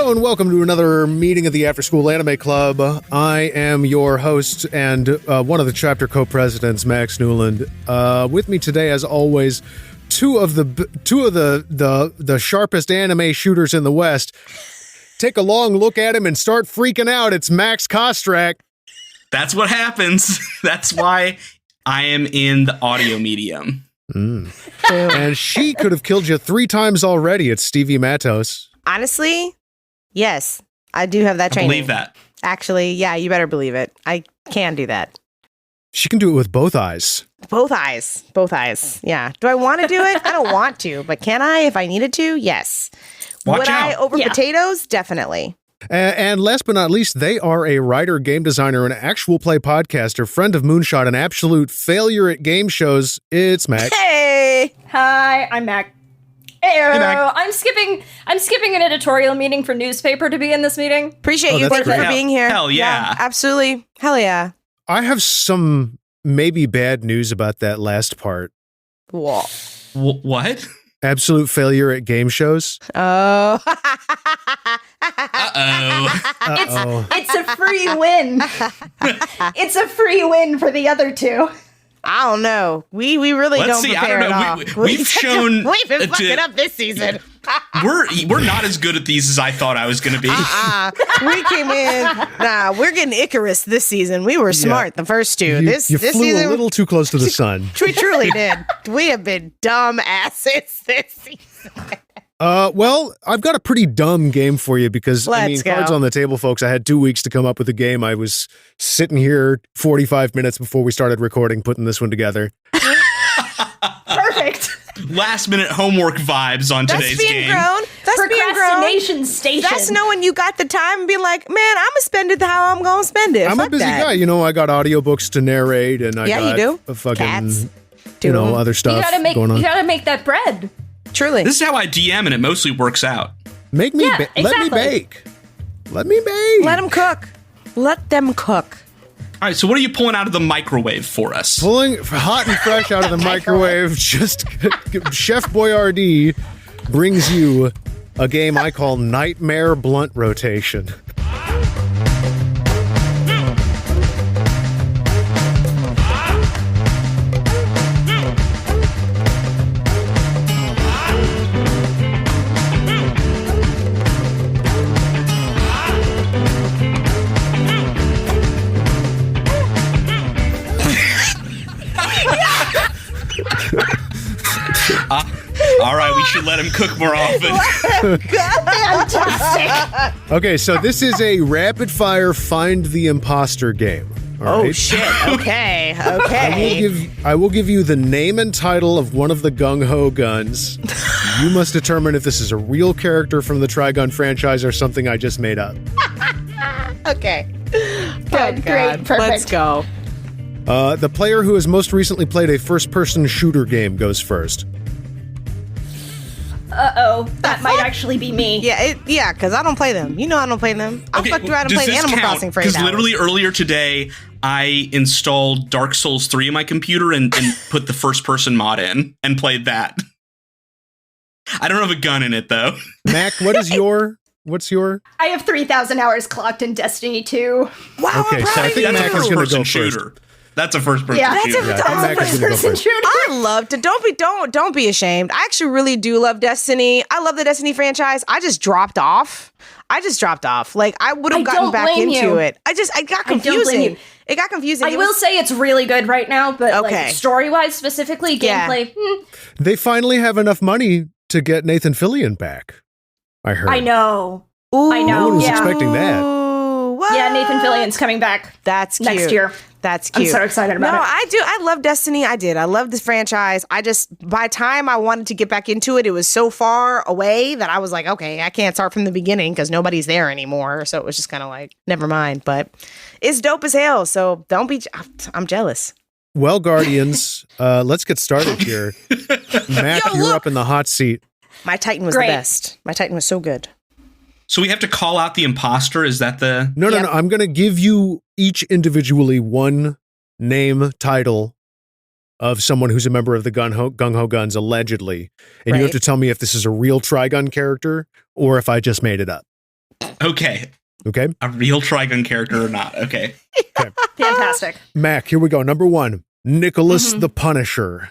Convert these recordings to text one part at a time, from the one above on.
Hello and welcome to another meeting of the Afterschool Anime Club. I am your host and one of the chapter co-presidents, Max Newland. With me today, as always, two of the sharpest anime shooters in the West. Take a long look at him and start freaking out. It's Max Kostrak. That's what happens. That's why I am in the audio medium. And she could have killed you 3 times already. It's Stevie Matos. Honestly, yes, I do have that training. I believe that. Actually, yeah, you better believe it. I can do that. She can do it with both eyes. Both eyes. Both eyes. Yeah. Do I want to do it? I don't want to, but can I if I needed to? Yes. Would I over potatoes? Definitely. And last but not least, they are a writer, game designer, and actual play podcaster, friend of Moonshot, an absolute failure at game shows. It's Mac. Hey! Hi, I'm Mac. Hey, Mac. I'm skipping an editorial meeting for newspaper to be in this meeting. Appreciate you. that's Thank you great. for being here. Hell yeah. Absolutely. Hell yeah. I have some maybe bad news about that last part. Whoa. What? Absolute failure at game shows. Oh. Uh-oh. It's a free win. It's a free win for the other two. I don't know. We really Let's don't see. prepare I don't know. at all. We've shown. We've been fucking up this season. We're not as good at these as I thought I was going to be. We came in. Nah, we're getting Icarus this season. We were smart the first two. You This flew season, a little too close to the sun. we truly did. We have been dumb asses this season. Well, I've got a pretty dumb game for you because, Let's go. cards on the table, folks. I had 2 weeks to come up with a game. I was sitting here 45 minutes before we started recording, putting this one together. Perfect. Last minute homework vibes on That's today's being game. grown. That's being grown. Procrastination station. That's knowing you got the time and being like, man, I'm gonna spend it how I'm gonna spend it. I'm Fuck a busy that. guy. You know, I got audiobooks to narrate, and I Yeah, got you do. a fucking, Cats. you know, Two. other stuff you gotta make going on. you gotta make that bread. Truly. This is how I DM, and it mostly works out. Make me, Yeah, let me exactly. bake. Let me bake. Let them cook. Let them cook. All right, so what are you pulling out of the microwave for us? Pulling hot and fresh out of the microwave, just Chef Boyardee brings you a game I call Nightmare Blunt Rotation. All right, we should let him cook more often. Fantastic. Okay, so this is a rapid-fire Find the Imposter game. All Oh right? shit. Okay. Okay. I will give you the name and title of one of the gung-ho guns. You must determine if this is a real character from the Trigun franchise or something I just made up. Okay. Good, great, perfect. Let's go. The player who has most recently played a first-person shooter game goes first. That might actually be me. Yeah, because I don't play them. You know I don't play them. I fucked around and does played this Animal count? Crossing for 8 Because hours. literally earlier today, I installed Dark Souls 3 in my computer and put the first person mod in and played that. I don't have a gun in it, though. Mac, what's your? I have 3,000 hours clocked in Destiny 2. Wow, Okay, I'm so proud I of think you. Mac That's a is first gonna person go shooter. first. That's a first person Yeah, that's shooter. a- Yeah, I think Mac is gonna go First-person first. shooter. I love to don't be ashamed. I actually really do love Destiny. I love the Destiny franchise. I just dropped off. Like I would have I gotten don't back blame into you. it. It got I don't blame confusing. you. It got confusing. I will say it's really good right now, but Okay. like story-wise specifically, Yeah. gameplay, They finally have enough money to get Nathan Fillion back. I heard. I know. Ooh, I know, No one was yeah. expecting that. What? Yeah, Nathan Fillion's coming back That's cute. next year. That's I'm cute. so excited about no, it. I do. I love Destiny. I did. I love this franchise. I just, by the time I wanted to get back into it, it was so far away that I was like, okay, I can't start from the beginning because nobody's there anymore. So it was just kind of like, never mind. But it's dope as hell. So don't be, I'm jealous. Well, Guardians, let's get started here. Mac, Yo, you're look. up in the hot seat. My Titan was Great. the best. My Titan was so good. So we have to call out the imposter? Is that the... No, Yep. no. I'm going to give you each individually one name, title of someone who's a member of the Gung Ho Guns, allegedly. And you have Right. to tell me if this is a real Trigun character or if I just made it up. Okay. Okay. A real Trigun character or not? Okay. Fantastic. Mac, here we go. Number 1, Nicholas the Punisher.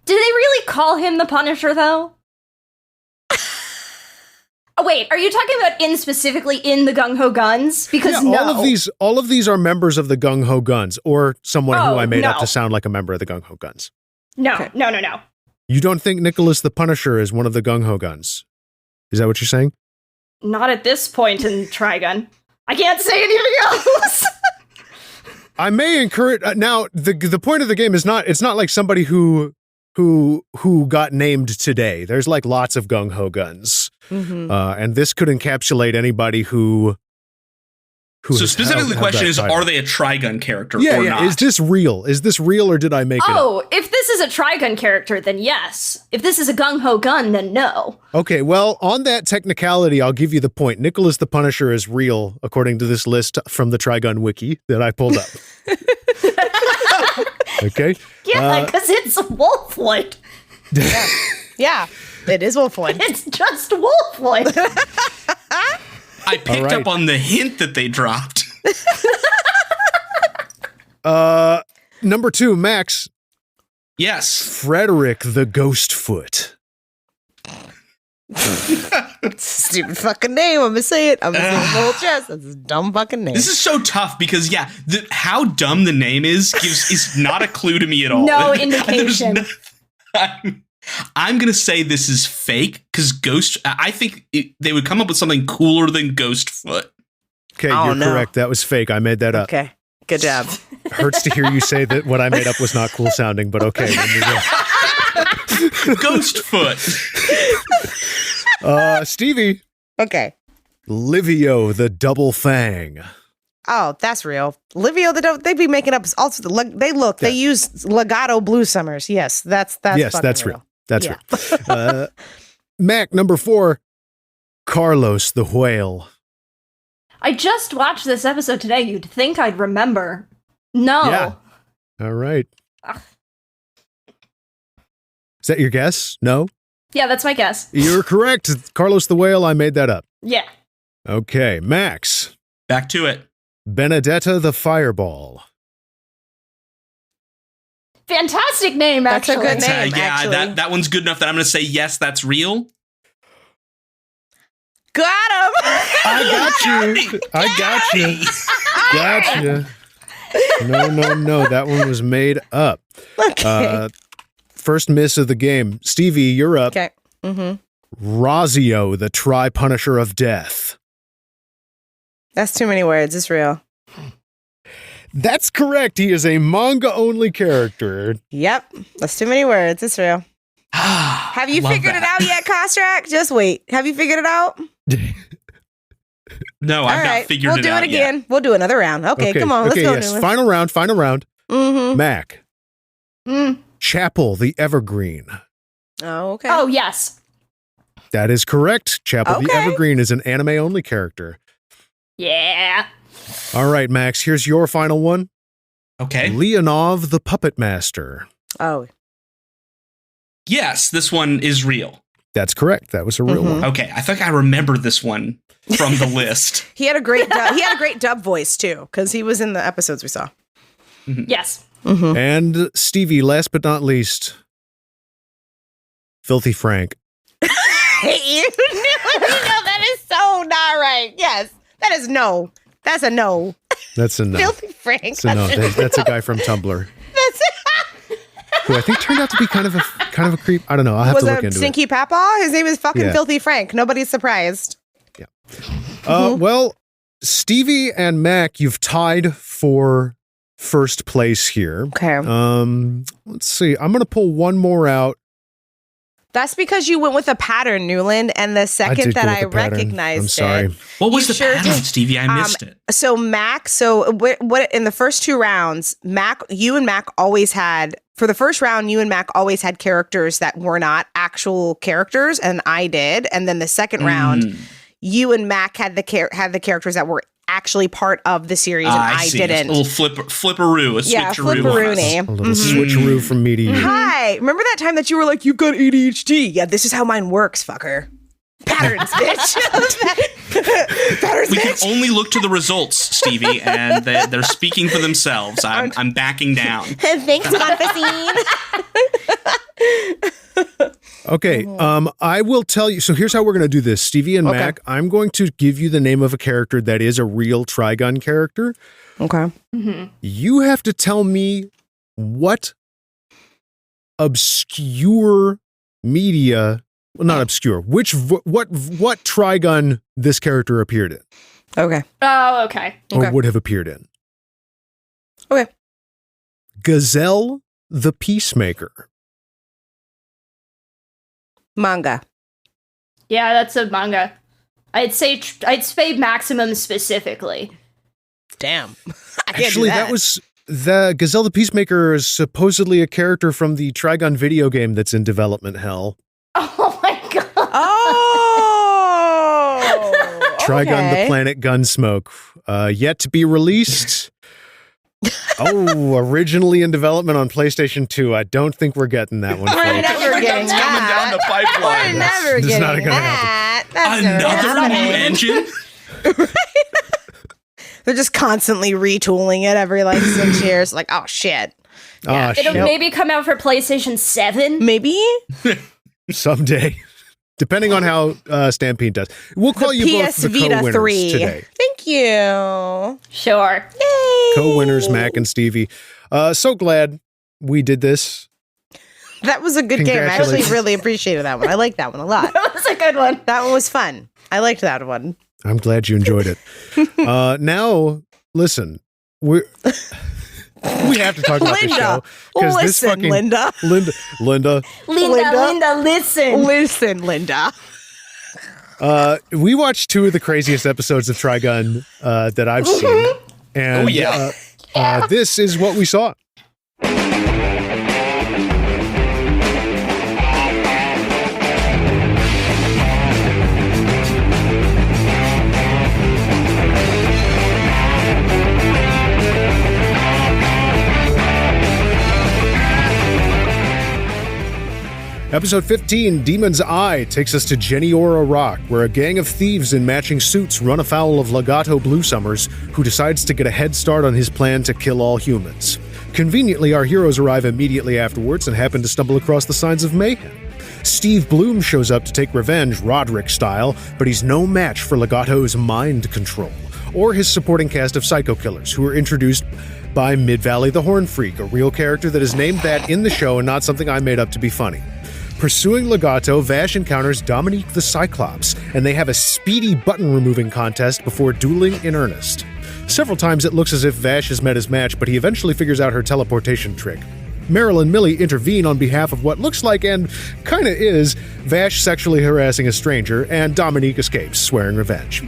Did they really call him the Punisher, though? Oh, wait, are you talking about specifically in the Gung Ho Guns? Because no. all of these are members of the Gung Ho Guns, or someone who I made up no. to sound like a member of the Gung Ho Guns. No, Okay. no. You don't think Nicholas the Punisher is one of the Gung Ho Guns? Is that what you're saying? Not at this point in Trigun. I can't say anything else. I may encourage now. The point of the game is not. It's not like somebody who got named today. There's like lots of Gung Ho Guns, and this could encapsulate anybody who. So specifically, the question is: are they a Trigun character or not? Is this real? Is this real, or did I make it up? Oh, if this is a Trigun character, then yes. If this is a Gung Ho Gun, then no. Okay, well, on that technicality, I'll give you the point. Nicholas the Punisher is real, according to this list from the Trigun wiki that I pulled up. Okay? Yeah, because it's Wolfwood. Yeah, it is Wolfwood. It's just Wolfwood. I picked up on the hint that they dropped. Number 2, Max. Yes. Frederick the Ghostfoot. Stupid fucking name. I'm gonna say it. I'm gonna say it with my whole chest. That's a dumb fucking name. This is so tough because, how dumb the name is not a clue to me at all. No indication. I'm going to say this is fake because I think they would come up with something cooler than Ghostfoot. Okay, you're correct. That was fake. I made that up. Okay, good job. Hurts to hear you say that what I made up was not cool sounding, but okay. Ghostfoot. Stevie. Okay. Livio the Double Fang. Oh, that's real. Livio, they be making up also. They use legato blue summers. Yes, that's real. That's real. Mac, number 4, Carlos the Whale. I just watched this episode today. You'd think I'd remember. No. Yeah. All right. Is that your guess? No? Yeah, that's my guess. You're correct. Carlos the Whale, I made that up. Yeah. Okay, Max. Back to it. Benedetta the Fireball. Fantastic name, actually. That's a good name, actually. That one's good enough that I'm going to say, yes, that's real. Got him. I got you. Gotcha. No. That one was made up. Okay. First miss of the game. Stevie, you're up. Okay. Razio, the Tri-Punisher of Death. That's too many words. It's real. That's correct. He is a manga-only character. Yep. That's too many words. It's real. Have you figured it out yet, Kostrak? Just wait. Have you figured it out? No, I've not figured it out. We'll do it again. Yet. We'll do another round. Okay, come on. Let's go. Yes. Final round. Mac. Chapel the Evergreen. Oh, okay. Oh, yes. That is correct. Chapel the Evergreen is an anime-only character. Yeah. All right, Max, here's your final one. Okay. Leonov the Puppet Master. Oh. Yes, this one is real. That's correct. That was a real one. Okay, I think I remember this one from the list. He had a great dub voice too, because he was in the episodes we saw. Yes. And Stevie, last but not least, Filthy Frank. You know that is so not right. Yes, that is no. That's a no. That's a no. Filthy Frank. That's a no. That's a guy from Tumblr. Who I think turned out to be kind of a creep. I don't know. I'll have to look into it. Stinky Papa? His name is fucking Filthy Frank. Nobody's surprised. Yeah. Well, Stevie and Mac, you've tied for first place here. Okay. Let's see. I'm going to pull one more out. That's because you went with a pattern, Newland, and the second that I recognized I'm sorry. What was the pattern, Stevie? I missed it. So Mac, what in the first 2 rounds, you and Mac always had, for the first round, you and Mac always had characters that were not actual characters, and I did. And then the second round, you and Mac had the characters that were actually part of the series, and I didn't. A little flipperoo, a switcheroo. A little switcheroo from me to you. Hi, remember that time that you were like, you've got ADHD? Yeah, this is how mine works, fucker. Pow! Patterns, bitch. Patterns, We bitch. can only look to the results, Stevie, and they're speaking for themselves. I'm backing down. Thanks, Confessine. Okay, I will tell you. So here's how we're going to do this, Stevie and Okay. Mac. I'm going to give you the name of a character that is a real Trigun character. Okay. You have to tell me what obscure media, well, not obscure, what Trigun this character appeared in Okay. Oh, okay. or Okay. would have appeared in. Okay. Gazelle the Peacemaker. Manga. Yeah, that's a manga. I'd say Maximum specifically. Damn. I can't Actually, do that. that was the Gazelle the Peacemaker is supposedly a character from the Trigun video game that's in development hell. Oh my god. Oh. Trigun okay. the Planet Gunsmoke. Yet to be released. Originally in development on PlayStation 2. I don't think we're getting that one. We're folks. never getting That's coming that. down the We're pipeline. never It's not getting gonna that. That's never Another new happening. engine? They're just constantly retooling it every like 6 years. Like, oh shit. Ah, It'll shit. maybe come out for PlayStation 7. Maybe Someday. Depending on how Stampede does. We'll call you both PS the Vita co-winners 3. today. Thank you. Sure. Yay. Co-winners, Mac and Stevie. So glad we did this. That was a good game. I actually Congratulations. really appreciated that one. I liked that one a lot. That was a good one. That one was fun. I liked that one. I'm glad you enjoyed it. Now, listen, we have to talk about this show. Linda, 'cause this listen, fucking- Linda. Linda. Linda, listen. Listen, Linda. We watched 2 of the craziest episodes of Trigun that I've seen. And Oh, yeah. This is what we saw. Episode 15, Demon's Eye, takes us to Geniora Rock, where a gang of thieves in matching suits run afoul of Legato Bluesummers, who decides to get a head start on his plan to kill all humans. Conveniently, our heroes arrive immediately afterwards and happen to stumble across the signs of mayhem. Steve Bloom shows up to take revenge, Roderick style, but he's no match for Legato's mind control, or his supporting cast of psycho killers, who are introduced by Mid-Valley the Horn Freak, a real character that is named that in the show and not something I made up to be funny. Pursuing Legato, Vash encounters Dominique the Cyclops, and they have a speedy button-removing contest before dueling in earnest. Several times it looks as if Vash has met his match, but he eventually figures out her teleportation trick. Meryl and Millie intervene on behalf of what looks like, and kinda is, Vash sexually harassing a stranger, and Dominique escapes, swearing revenge.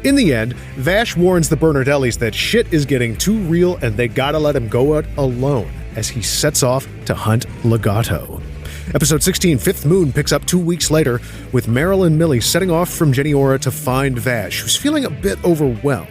In the end, Vash warns the Bernardellis that shit is getting too real and they gotta let him go out alone, as he sets off to hunt Legato. Episode 16, Fifth Moon, picks up 2 weeks later, with Meryl and Millie setting off from Geniora to find Vash, who's feeling a bit overwhelmed.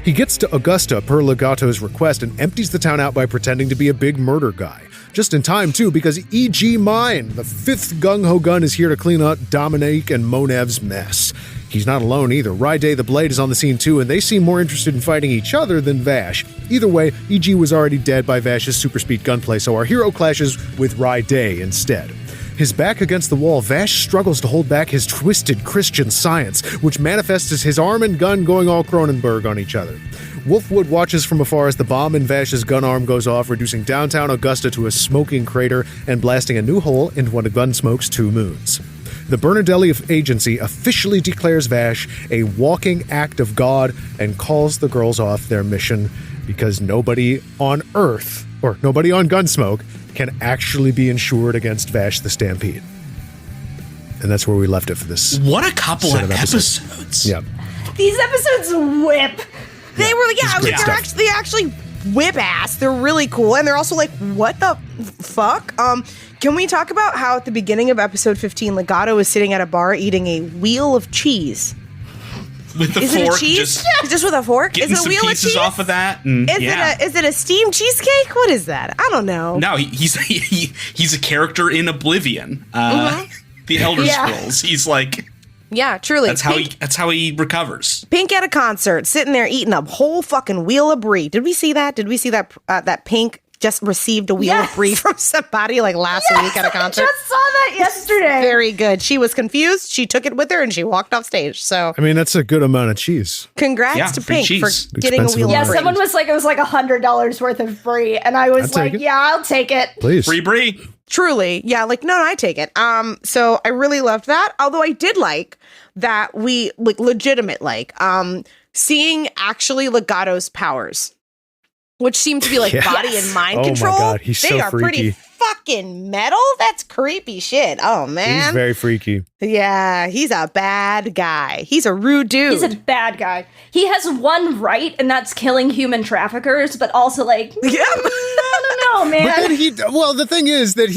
He gets to Augusta per Legato's request and empties the town out by pretending to be a big murder guy. Just in time, too, because E.G. Mine, the 5th gung-ho gun, is here to clean up Dominique and Monev's mess. He's not alone either. Rydé the Blade is on the scene too, and they seem more interested in fighting each other than Vash. Either way, E.G. was already dead by Vash's super speed gunplay, so our hero clashes with Rydé instead. His back against the wall, Vash struggles to hold back his twisted Christian Science, which manifests as his arm and gun going all Cronenberg on each other. Wolfwood watches from afar as the bomb in Vash's gun arm goes off, reducing downtown Augusta to a smoking crater and blasting a new hole into one of Gunsmoke's 2 moons. The Bernardelli Agency officially declares Vash a walking act of God and calls the girls off their mission because nobody on Earth, or nobody on Gunsmoke, can actually be insured against Vash the Stampede. And that's where we left it for this. What a couple set of of episodes. Yeah. These episodes whip. They were, It's great stuff. they actually whip ass. They're really cool, and they're also like, what the fuck? Can we talk about how at the beginning of episode 15, Legato is sitting at a bar eating a wheel of cheese? With the Is fork, it a cheese? Just with a fork? getting Is it a some wheel of pieces cheese? off of that. And, yeah. Is it a steamed cheesecake? What is that? I don't know. No, he's a character in Oblivion, the Elder Yeah. Scrolls. He's like Yeah, truly. That's how he recovers. Pink at a concert, sitting there eating a whole fucking wheel of brie. Did we see that? Did we see that that Pink just received a wheel of brie from somebody like last week at a concert? I just saw that yesterday. Very good. She was confused. She took it with her and she walked off stage. So I mean, that's a good amount of cheese. congrats to free Pink cheese. for getting a Expensive wheel amount. of Yeah, brie. someone was like, it was like $100 worth of brie, and I was I'll take like, it. yeah, I'll take it. Please. Free brie. Truly. Yeah, like, no, I take it. So I really loved that. Although I did like that we, like, legitimate, like, seeing actually Legato's powers, which seem to be like Yes. body and mind Oh my control. God, he's they so are pretty freaky. fucking metal. That's creepy shit. Oh, man. He's very freaky. Yeah, he's a bad guy. He's a rude dude. He's a bad guy. He has one right, and that's killing human traffickers, but also, like, yeah. I don't know, man. But then the thing is that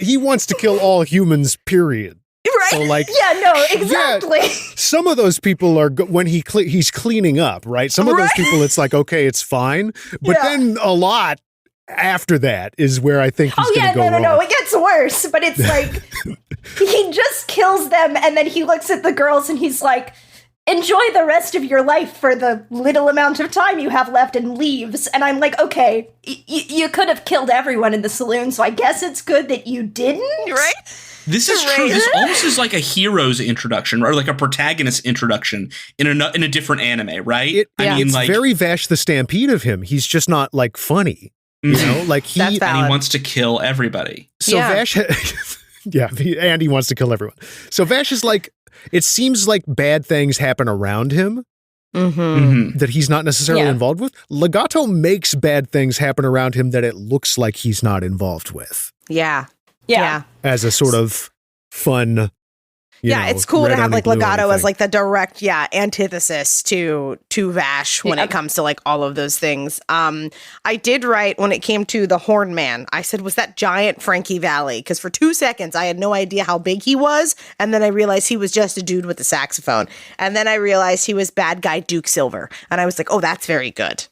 he wants to kill all humans, period. Right? So like, yeah, no, exactly. some of those people are when he's cleaning up, right? Some of those people, it's like, okay, it's fine. But Yeah. then a lot after that is where I think he's Oh going yeah, to go no, wrong. it gets worse. But it's like he just kills them, and then he looks at the girls and he's like, "Enjoy the rest of your life for the little amount of time you have left," and leaves. And I'm like, okay, you could have killed everyone in the saloon, so I guess it's good that you didn't, Right? This is true. This almost is like a hero's introduction, or like a protagonist introduction in a different anime, right? It's like very Vash the Stampede of him. He's just not like funny, you know. Like That's valid. and he wants to kill everybody. So Yeah. Vash, and he wants to kill everyone. So Vash is like, it seems like bad things happen around him Mm-hmm. that he's not necessarily Yeah. involved with. Legato makes bad things happen around him that it looks like he's not involved with, Yeah. Yeah. as a sort of fun. Yeah, it's cool to have like Legato Legato as like the direct, antithesis to Vash when Yeah. it comes to like all of those things. I did write when it came to the Horn Man, I said, was that giant Frankie Valli? Because for 2 seconds I had no idea how big he was, and then I realized he was just a dude with a saxophone, and then I realized he was bad guy Duke Silver, and I was like, oh, that's very good.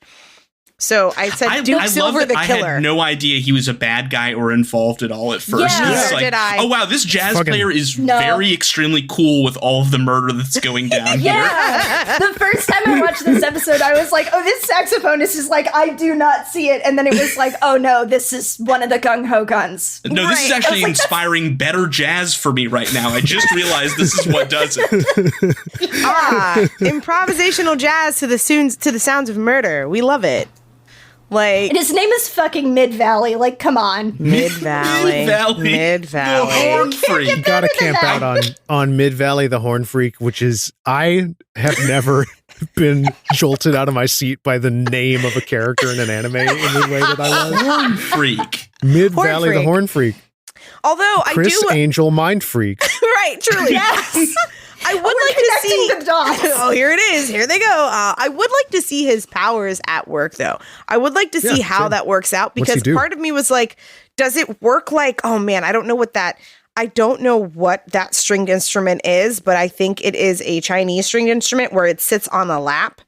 So I said Duke Silver love the that killer. I had no idea he was a bad guy or involved at all at first. Yeah. It's Neither like, did I. oh wow, this jazz Fucking- player is No. very extremely cool with all of the murder that's going down here. Yeah. The first time I watched this episode, I was like, oh, this saxophonist is like, I do not see it. And then it was like, oh no, this is one of the gung ho guns. No, this is Right. actually inspiring better jazz for me right now. I just realized this is what does it. Improvisational jazz to the sounds of murder. We love it. Like And his name is fucking Mid Valley. Like, come on. Mid Valley. Mid-Valley. Mid The Valley. Horn Freak. You gotta camp out on Mid Valley, the Horn Freak, which is, I have never been jolted out of my seat by the name of a character in an anime in the way that I was. Horn Freak. Mid Horn Valley, the Freak. Horn Freak. Although Chris I do Angel Mind Freak. right, truly. Yes. I would like to see Connecting the dots. Oh, here it is. Here they go. I would like to see his powers at work, though. I would like to see Yeah, how same. that works out, What's he because do? part of me was like, does it work like, oh man, I don't know what that stringed instrument is, but I think it is a Chinese stringed instrument where it sits on a lap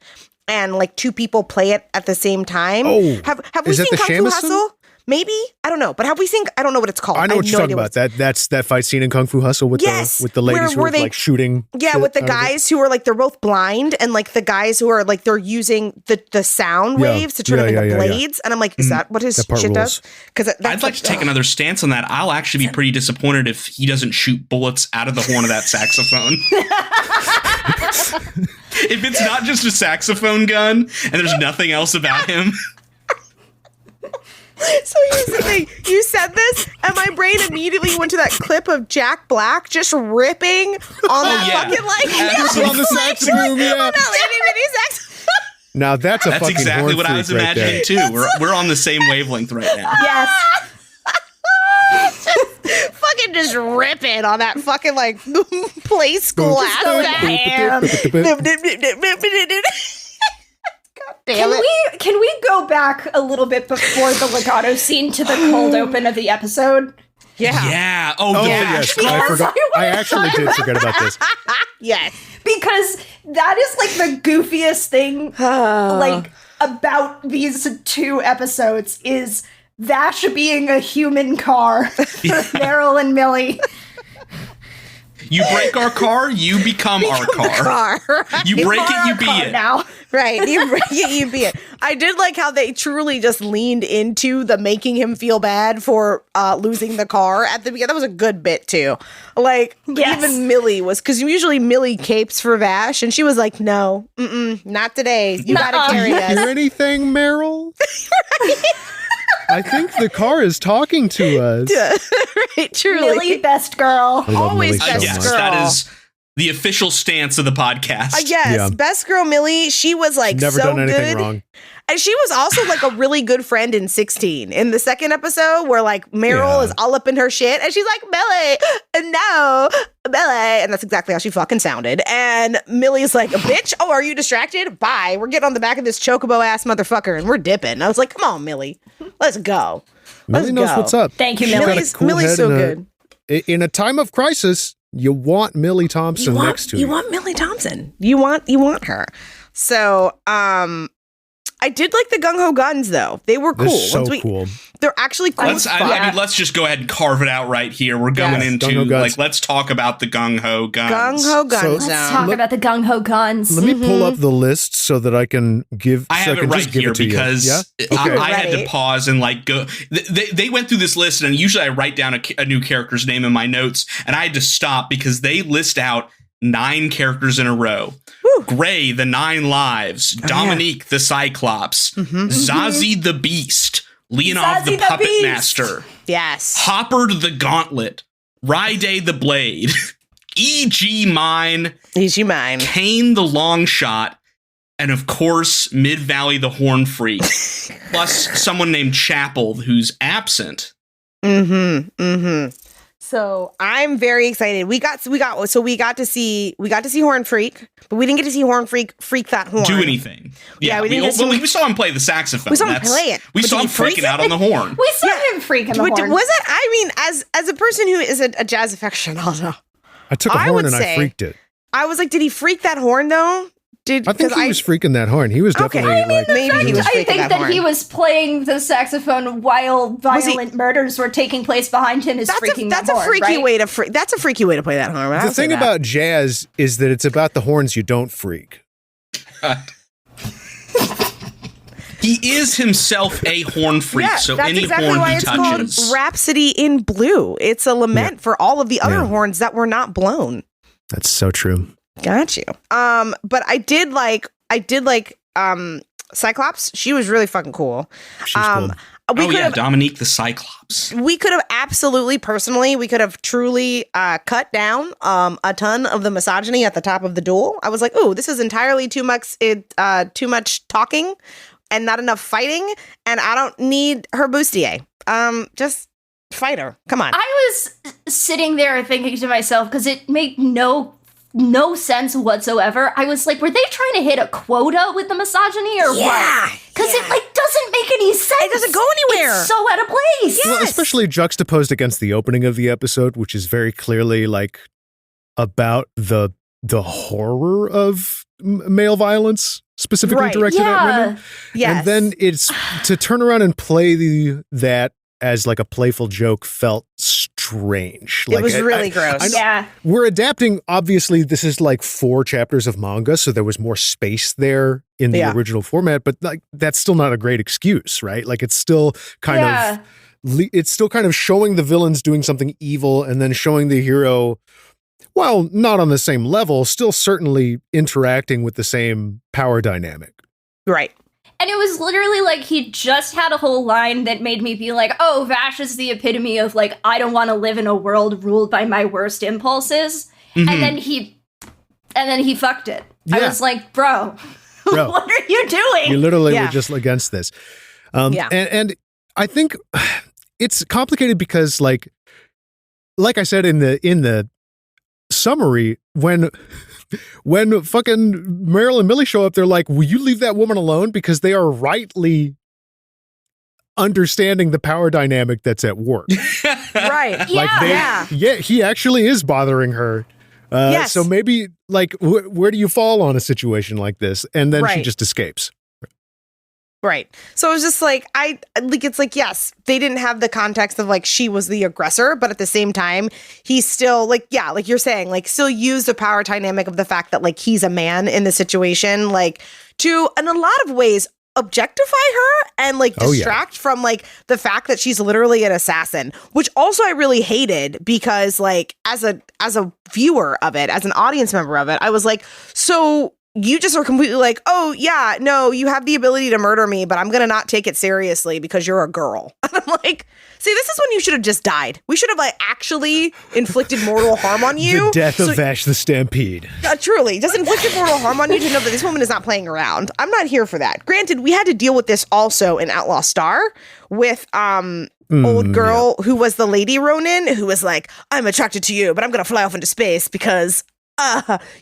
and like two people play it at the same time. Oh, have we is that seen the Kung Fu shamisen? Hustle? Maybe, I don't know, but have we seen? I don't know what it's called. I know what have you're no talking idea about. That's that fight scene in Kung Fu Hustle with Yes, the ladies where who are they- like shooting. Yeah, shit with the out of it. guys who are like, they're both blind, and like the guys who are like, they're using the sound Yeah. waves to turn Yeah, them into yeah, yeah, yeah. blades. And I'm like, is that what his That part shit rules. does? Because I'd like to take another stance on that. I'll actually be pretty disappointed if he doesn't shoot bullets out of the horn of that saxophone. If it's not just a saxophone gun and there's nothing else about him. So here's the thing. You said this, and my brain immediately went to that clip of Jack Black just ripping on that yeah. fucking like Absolutely. On the saxophone, yeah. on that itty bitty sax. Now that's a That's fucking exactly Horn what I was Freak right imagining there. too. We're on the same wavelength right now. Yes. Fucking just ripping on that fucking like play school ass Damn. God damn it. Can we go back a little bit before the legato scene to the cold open of the episode? Yeah. Yeah. Oh, Oh the yes, Vash I car. forgot. I actually did forget about this. Yes. Because that is like the goofiest thing like about these two episodes is Vash being a human car for Meryl and Millie. You break our car, you become our car. Right? You break it, you be it. Now. Right. You break it, you be it. I did like how they truly just leaned into the making him feel bad for losing the car at the beginning. That was a good bit too. Like even Millie was, because usually Millie capes for Vash, and she was like, "No, not today. You gotta carry us." Hear anything, Meryl? I think the car is talking to us. Right, truly. Millie, best girl. I love Always Millie so best Yes, girl. that is the official stance of the podcast. Yes, Yeah. best girl Millie. She was like Never so done anything good. wrong. And she was also like a really good friend in 16. In the second episode, where like Meryl is all up in her shit, and she's like, Millie, no, Millie. And that's exactly how she fucking sounded. And Millie's like, bitch, oh, are you distracted? Bye. We're getting on the back of this chocobo ass motherfucker and we're dipping. I was like, come on, Millie. Let's go. Millie knows go. what's up. Thank you, She's got Millie. a cool Millie's head so and good. In a time of crisis, you want Millie Thompson next to you. You want Millie Thompson. You want her. So, I did like the gung ho guns though. They were cool. They're so cool. They're actually cool. I mean, let's just go ahead and carve it out right here. We're going Yes. into Gung-ho guns. let's talk about the gung ho guns. Gung ho guns. So- Let's zone. talk about the gung ho guns. Let me pull up the list so that I can give. I have it right here because I had to Ready. pause and like go. They went through this list, and usually I write down a new character's name in my notes, and I had to stop because they list out 9 characters in a row. Woo. Gray, the 9 lives. Dominique, the Cyclops. Zazie, the Beast. Leonov, the Zazie the Puppet Beast. Master. Yes. Hopper, the Gauntlet. Rhyday, the Blade. E.G. Mine. Easy mine. Kane, the Long Shot. And of course, Mid Valley, the Horn Freak. Plus someone named Chapel, who's absent. So I'm very excited. We got to see Horn Freak, but we didn't get to see Horn Freak that horn. Do anything. Yeah, we didn't get to see- we saw him play the saxophone. We saw him play it, We but saw did him he freak freaking out it? on the horn. We saw him freaking the Was horn. it? I mean, as a person who is a jazz aficionado, I took a I horn would and I say- freaked it. I was like, did he freak that horn though? I think 'cause he was freaking that horn. He was Okay. definitely I mean, like. maybe he was I freaking think that horn. he was playing the saxophone while Was he- violent murders were taking place behind him. Is freaking That's the a horn, freaky right? way to that's a freaky way to play that horn. I'll The say thing that. about jazz is that it's about the horns you don't freak. He is himself a horn freak, yeah, so that's any exactly horn why he it's touches. called Rhapsody in Blue. It's a lament for all of the other horns that were not blown. That's so true. Got you. But I did like Cyclops. She was really fucking cool. She's cool. We could have Dominique the Cyclops. we could have absolutely personally we could have truly cut down a ton of the misogyny at the top of the duel. I was like, oh, this is entirely too much talking and not enough fighting, and I don't need her bustier. Just fight her. Come on. I was sitting there thinking to myself, because it made no sense whatsoever. I was like, were they trying to hit a quota with the misogyny or what? Because it like doesn't make any sense. It doesn't go anywhere. It's so out of place. Well, especially juxtaposed against the opening of the episode, which is very clearly like about the horror of male violence, specifically Right. directed at women. Yes. And then it's to turn around and play that as like a playful joke felt strange. It was really gross. I know- Yeah. We're adapting. Obviously, this is like 4 chapters of manga, so there was more space there in the original format. But like, that's still not a great excuse, right? Like, it's still kind of showing the villains doing something evil, and then showing the hero, while not on the same level, still certainly interacting with the same power dynamic. Right. And it was literally like he just had a whole line that made me be like, oh, Vash is the epitome of like, I don't want to live in a world ruled by my worst impulses. Mm-hmm. And then he fucked it. I Yeah. was like, bro, Bro. what are you doing? You literally Yeah. were just against this. Yeah. And I think it's complicated because like I said in the summary, when fucking Meryl and Millie show up, they're like, will you leave that woman alone? Because they are rightly understanding the power dynamic that's at work. Right. Like he actually is bothering her. Yes. So maybe like where do you fall on a situation like this? And then she Right. just escapes. Right. So it was just like, it's like, yes, they didn't have the context of like she was the aggressor, but at the same time, he's still like, yeah, like you're saying, like still use the power dynamic of the fact that like he's a man in the situation, like to, in a lot of ways, objectify her and like distract from like the fact that she's literally an assassin, which also I really hated because like as a viewer of it, as an audience member of it, I was like, so you just are completely like, oh yeah, no, you have the ability to murder me, but I'm gonna not take it seriously because you're a girl. And I'm like, see, this is when you should have just died. We should have like actually inflicted mortal harm on you. The death of Vash the Stampede. Truly, just inflicted mortal harm on you to know that this woman is not playing around. I'm not here for that. Granted, we had to deal with this also in Outlaw Star with old girl who was the Lady Ronin, who was like, I'm attracted to you, but I'm gonna fly off into space because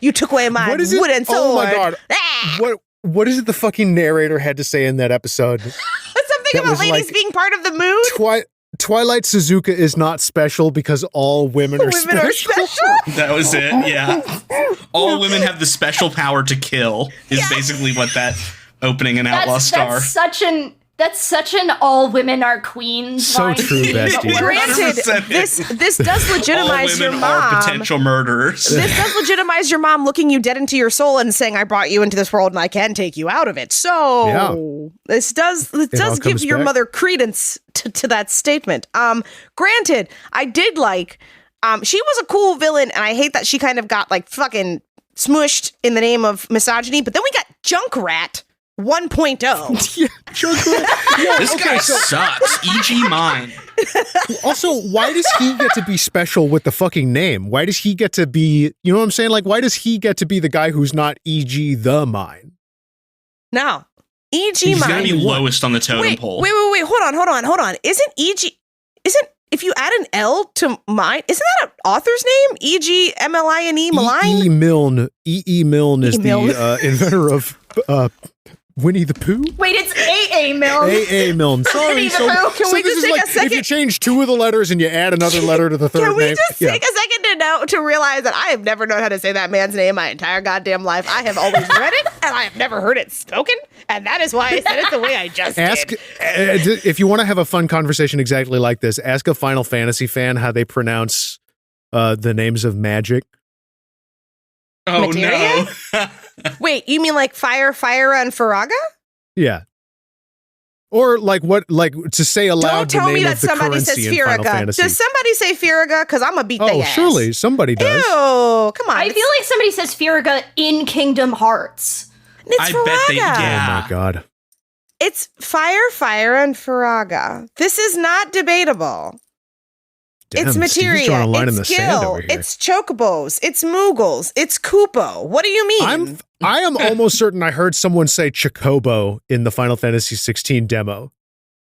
you took away my wooden sword. Oh my god. What is it the fucking narrator had to say in that episode? Something about ladies like, being part of the mood? Twilight Suzuka is not special because all women are special. That was it, yeah. All women have the special power to kill is basically what that opening in Outlaw Star. That's such an all women are queens so line. True, bestie. Granted, this does legitimize your mom. Are potential murderers. This does legitimize your mom looking you dead into your soul and saying, I brought you into this world and I can take you out of it. So this does give your mother credence to that statement. Granted, I did like she was a cool villain, and I hate that she kind of got like fucking smushed in the name of misogyny, but then we got Junkrat 1.0. This guy sucks. E.g. mine. Also, why does he get to be special with the fucking name? Why does he get to be, you know what I'm saying? Like, why does he get to be the guy who's not E.g. the mine? No. E.g. He's mine. gotta be lowest on the totem pole. Wait. Hold on. Isn't if you add an L to mine, isn't that an author's name? E.g. M-L-I-N-E, malign? E.E. Milne. E.E. Milne is the inventor of Winnie the Pooh? Wait, it's A.A. Milne. A.A. Milne. Sorry. Can we just take a second? If you change two of the letters and you add another letter to the third name. Can we just take a second to realize that I have never known how to say that man's name my entire goddamn life. I have always read it, and I have never heard it spoken, and that is why I said it the way I just did. If you want to have a fun conversation exactly like this, ask a Final Fantasy fan how they pronounce the names of magic. Oh, Materia? no. Wait, you mean like Fire, and Faraga? Yeah. Or like what, like to say aloud Don't tell the name me that of the somebody currency says in Final Firaga. Fantasy. Does somebody say Firaga? Because I'm going to beat their ass. Surely somebody does. Ew, come on. I feel like somebody says Firaga in Kingdom Hearts. It's I Faraga. bet they Oh my god. It's Fire, and Faraga. This is not debatable. Damn, It's materia. drawing a line in the It's sand Gil. over here. It's Chocobos. It's Moogles. It's Koopo. What do you mean? I am almost certain I heard someone say Chocobo in the Final Fantasy 16 demo.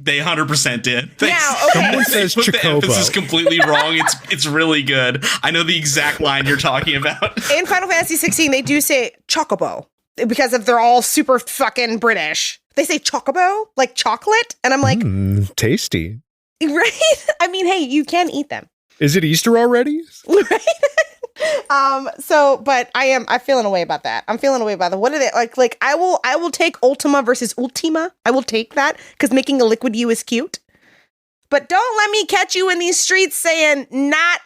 They 100% did. Now, okay. Someone says Put the Chocobo. emphasis completely wrong. It's really good. I know the exact line you're talking about. In Final Fantasy 16, they do say Chocobo because if they're all super fucking British. They say Chocobo, like chocolate, and I'm like, tasty. Right? I mean, hey, you can eat them. Is it Easter already? Right? But I'm feeling a way about that. I'm feeling a way about that. What are they like I will take Ultima versus Ultima. I will take that because making a liquid you is cute. But don't let me catch you in these streets saying not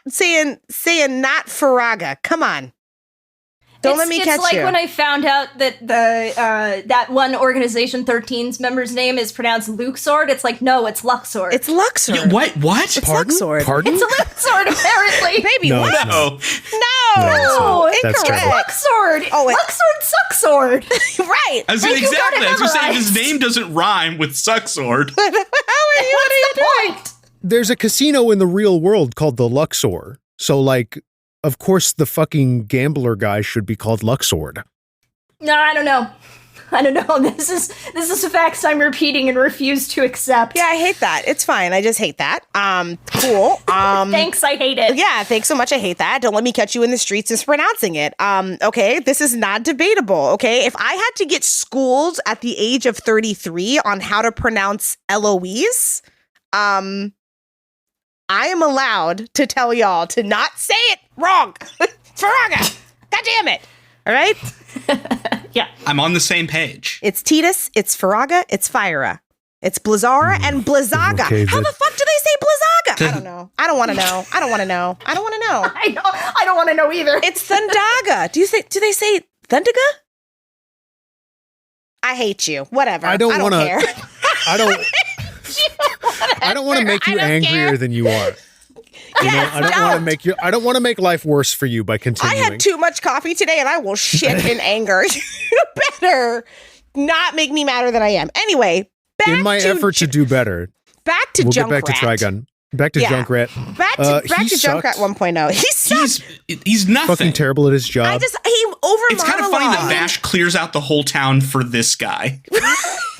Faraga. Come on. Don't let me catch you. It's like when I found out that that one Organization 13's member's name is pronounced Luxord. It's like, no, it's Luxord. It's Luxord. Yeah, what? It's Luxord. Pardon? It's Luxord, apparently. Baby, No, what? it's No. No, That's incorrect. Luxord. Oh, Luxord Sucksword. Right. I was Like, you got it exactly. I was gonna say if his memorized. name doesn't rhyme with Sucksword. What are you doing? Point. There's a casino in the real world called the Luxor. So, like, of course, the fucking gambler guy should be called Luxord. No, I don't know. This is a fact I'm repeating and refuse to accept. Yeah, I hate that. It's fine. I just hate that. Cool. Thanks, I hate it. Yeah, thanks so much. I hate that. Don't let me catch you in the streets mispronouncing it. Okay, this is not debatable. Okay, if I had to get schooled at the age of 33 on how to pronounce Eloise, I am allowed to tell y'all to not say it wrong. Faraga. God damn it. All right? Yeah. I'm on the same page. It's Titus, it's Faraga, it's Fyra. It's Blizara and Blizzaga. Okay, How the fuck do they say Blizzaga? I don't know. I don't want to know. I don't want to know. I don't want to know. I don't want to know either. It's Thundaga. Do they say Thundaga? I hate you. Whatever. I don't want to. care. I don't want to make you angrier than you are. I don't want to make life worse for you by continuing. I had too much coffee today and I will shit in anger. You better not make me madder than I am. Anyway, in my effort to do better, back to we'll Junkrat. get back to Trigun. Back to Junkrat. Back to Junkrat 1.0. He sucks. He's nothing. Fucking terrible at his job. He over. It's kind of funny that Vash clears out the whole town for this guy.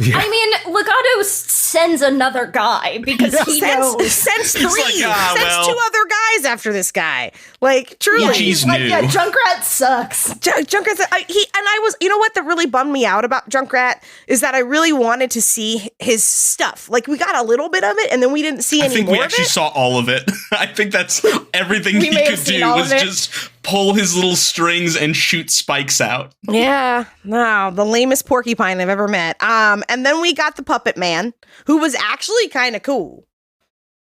I mean, Legato sends another guy because he knows. Sends three. Like, sends two other guys after this guy. Like, truly. Yeah, he's new. Yeah, Junkrat sucks. Junkrat's I was, you know what that really bummed me out about Junkrat is that I really wanted to see his stuff. Like, we got a little bit of it and then we didn't see any more of it. I think we actually saw all of it. I think that's everything he could do was just pull his little strings and shoot spikes out. Yeah, no, the lamest porcupine I've ever met. And then we got the puppet man, who was actually kind of cool.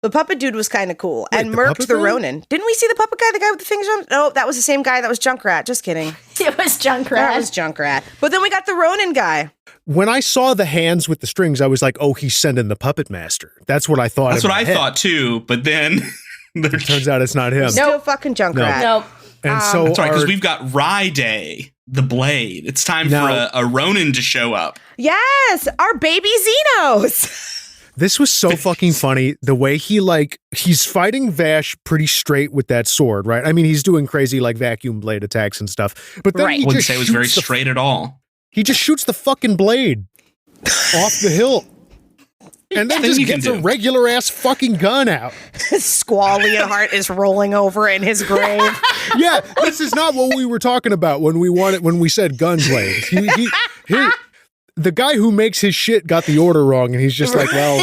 The puppet dude was kind of cool. Wait, and murked the Ronin. Didn't we see the puppet guy, the guy with the fingers on? No, that was the same guy that was Junkrat. Just kidding. It was Junkrat. That was Junkrat. But then we got the Ronin guy. When I saw the hands with the strings, I was like, oh, he's sending the puppet master. That's what I thought. That's what I thought too. But then it turns out it's not him. No fucking Junkrat. Nope. And so that's right, because we've got Ride, the Blade. It's time for a Ronin to show up. Yes, our baby Xenos. This was so fucking funny. The way he's fighting Vash pretty straight with that sword, right? I mean, he's doing crazy vacuum blade attacks and stuff. But then he Wouldn't just say it was very straight at all. He just shoots the fucking blade off the hill. And then just gets a regular ass fucking gun out. Squall Leonhardt is rolling over in his grave. Yeah, this is not what we were talking about when we said gun blades. The guy who makes his shit got the order wrong, and he's just like, well,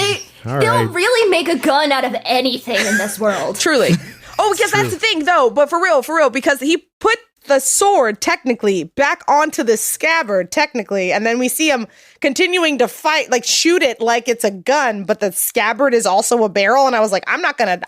all they'll right. really make a gun out of anything in this world. Truly. Oh, because that's the thing, though. But for real, because he put the sword technically back onto the scabbard technically, and then we see him continuing to fight, shoot it like it's a gun, but the scabbard is also a barrel. And I was like, I'm not gonna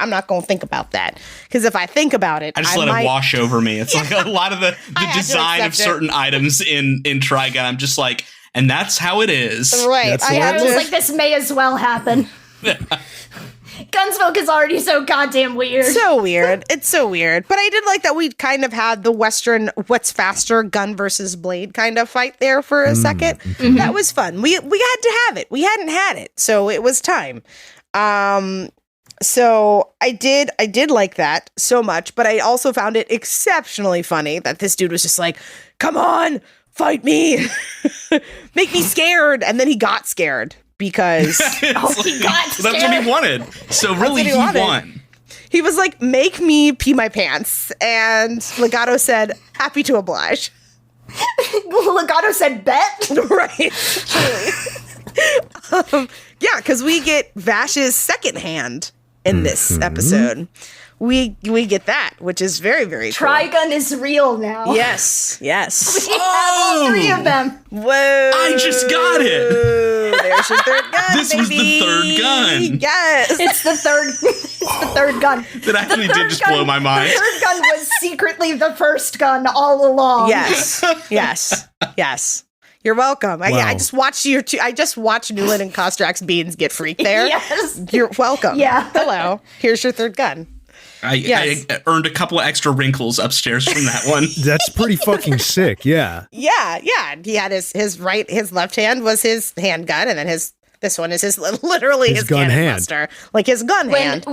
think about that, because if I think about it, I just let it wash over me. It's like a lot of the design of certain items in Trigun. I'm just like, and that's how it is. Right. I was like, this may as well happen. Gunsmoke is already so goddamn weird. So weird. It's so weird. But I did like that we kind of had the Western what's faster gun versus blade kind of fight there for a second. Mm-hmm. That was fun. We had to have it. We hadn't had it. So it was time. So I did like that so much, but I also found it exceptionally funny that this dude was just like, come on, fight me. Make me scared. And then he got scared. Because he got scared. That's what he wanted. So really, he won. He was like, make me pee my pants. And Legato said, happy to oblige. Legato said, bet. Right. Yeah, because we get Vash's second hand in this episode. We get that, which is very, very cool. Trigun is real now. Yes. We have all three of them. Whoa. I just got it. There's your third gun, This was the third gun. Yes. It's the third gun. That actually did just blow my mind. The third gun was secretly the first gun all along. Yes. You're welcome. Wow. I just watched Newland and Kostrax Beans get freaked there. Yes. You're welcome. Yeah. Hello. Here's your third gun. I earned a couple of extra wrinkles upstairs from that one. That's pretty fucking sick. Yeah. Yeah. He had his left hand was his handgun, and then this one is his gun hand. buster, like his gun hand.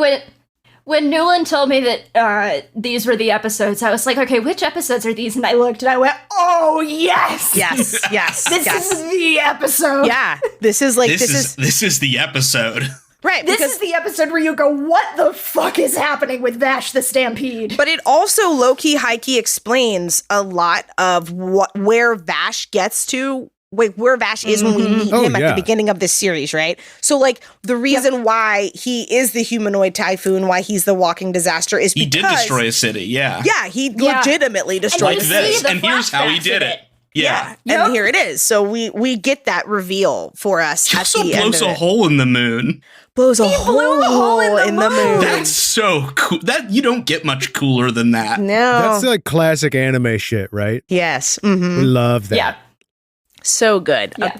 When Newland told me that these were the episodes, I was like, okay, which episodes are these? And I looked and I went, oh yes, yes. This is the episode. Yeah, this is the episode. Right, this is the episode where you go, what the fuck is happening with Vash the Stampede? But it also low-key, high-key explains a lot of where Vash gets to, where Vash is when we meet him at the beginning of this series, right? So, the reason why he is the humanoid typhoon, why he's the walking disaster, is because... He did destroy a city, yeah. Yeah, he legitimately destroyed a city. And here's how he did it. Yeah. And here it is. So we get that reveal for us. He at also the end blows of a it. hole in the moon. Blows a blew a hole in the moon. That's so cool. That you don't get much cooler than that. No. That's like classic anime shit, right? Yes. We love that. Yeah. So good. Yeah.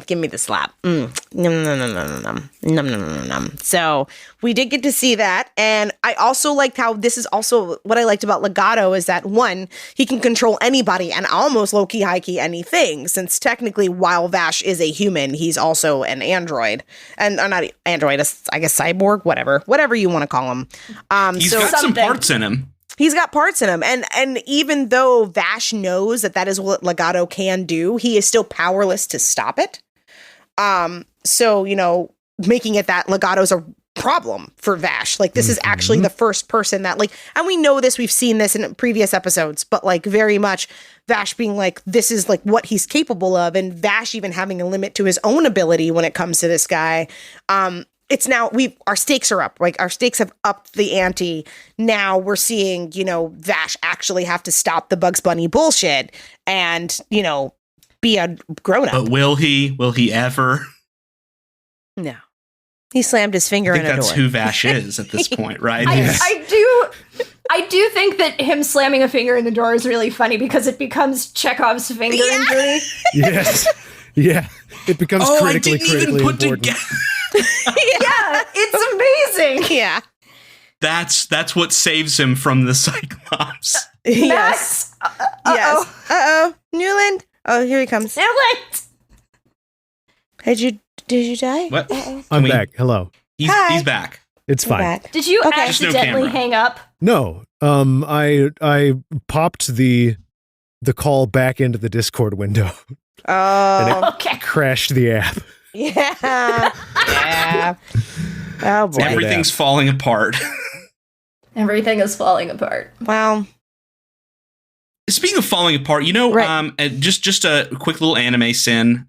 Give me the slap. Num, num, num, num, num, num, num, num, num, num. So we did get to see that. And I also liked how this is also what I liked about Legato is that one, he can control anybody and almost low-key, high-key anything, since technically while Vash is a human, he's also an android. And not android, I guess cyborg, whatever you want to call him. He's got some parts in him. He's got parts in him. And even though Vash knows that is what Legato can do, he is still powerless to stop it. So, making it that Legato's a problem for Vash. Like, this is actually the first person that, like, and we know this, we've seen this in previous episodes, but, like, very much Vash being like, this is, like, what he's capable of, and Vash even having a limit to his own ability when it comes to this guy. It's now our stakes are up. Like, our stakes have upped the ante. Now we're seeing, Vash actually have to stop the Bugs Bunny bullshit and, be a grown up. But will he? Will he ever? No. He slammed his finger I in think a that's door. who Vash is at this point, right? I do think that him slamming a finger in the door is really funny because it becomes Chekhov's finger injury. Yes. Yeah. It becomes critically important. Yeah, it's amazing. Yeah. That's what saves him from the Cyclops. Yes. Yes. Uh-oh. Newland. Oh, here he comes. Did you die? What? I'm back. Hello. He's back. It's fine. Back. Did you Okay. accidentally No camera. hang up? No. I popped the call back into the Discord window. Oh. Okay. Crashed the app. Yeah. Yeah. Oh, boy. Everything's falling apart. Everything is falling apart. Wow. Speaking of falling apart, Right. just a quick little anime sin.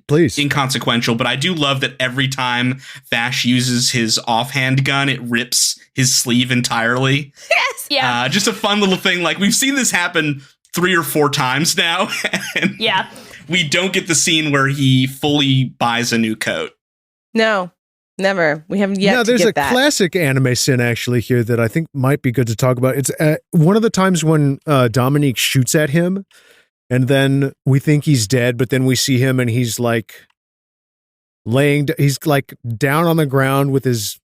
Please. Inconsequential, but I do love that every time Vash uses his offhand gun, it rips his sleeve entirely. Yes. Yeah. Just a fun little thing. Like, we've seen this happen 3 or 4 times now, and Yeah. we don't get the scene where he fully buys a new coat. No. Never. We haven't yet Now, to there's get a that. classic anime sin actually here that I think might be good to talk about. It's one of the times when Dominique shoots at him, and then we think he's dead, but then we see him and he's like he's like down on the ground with his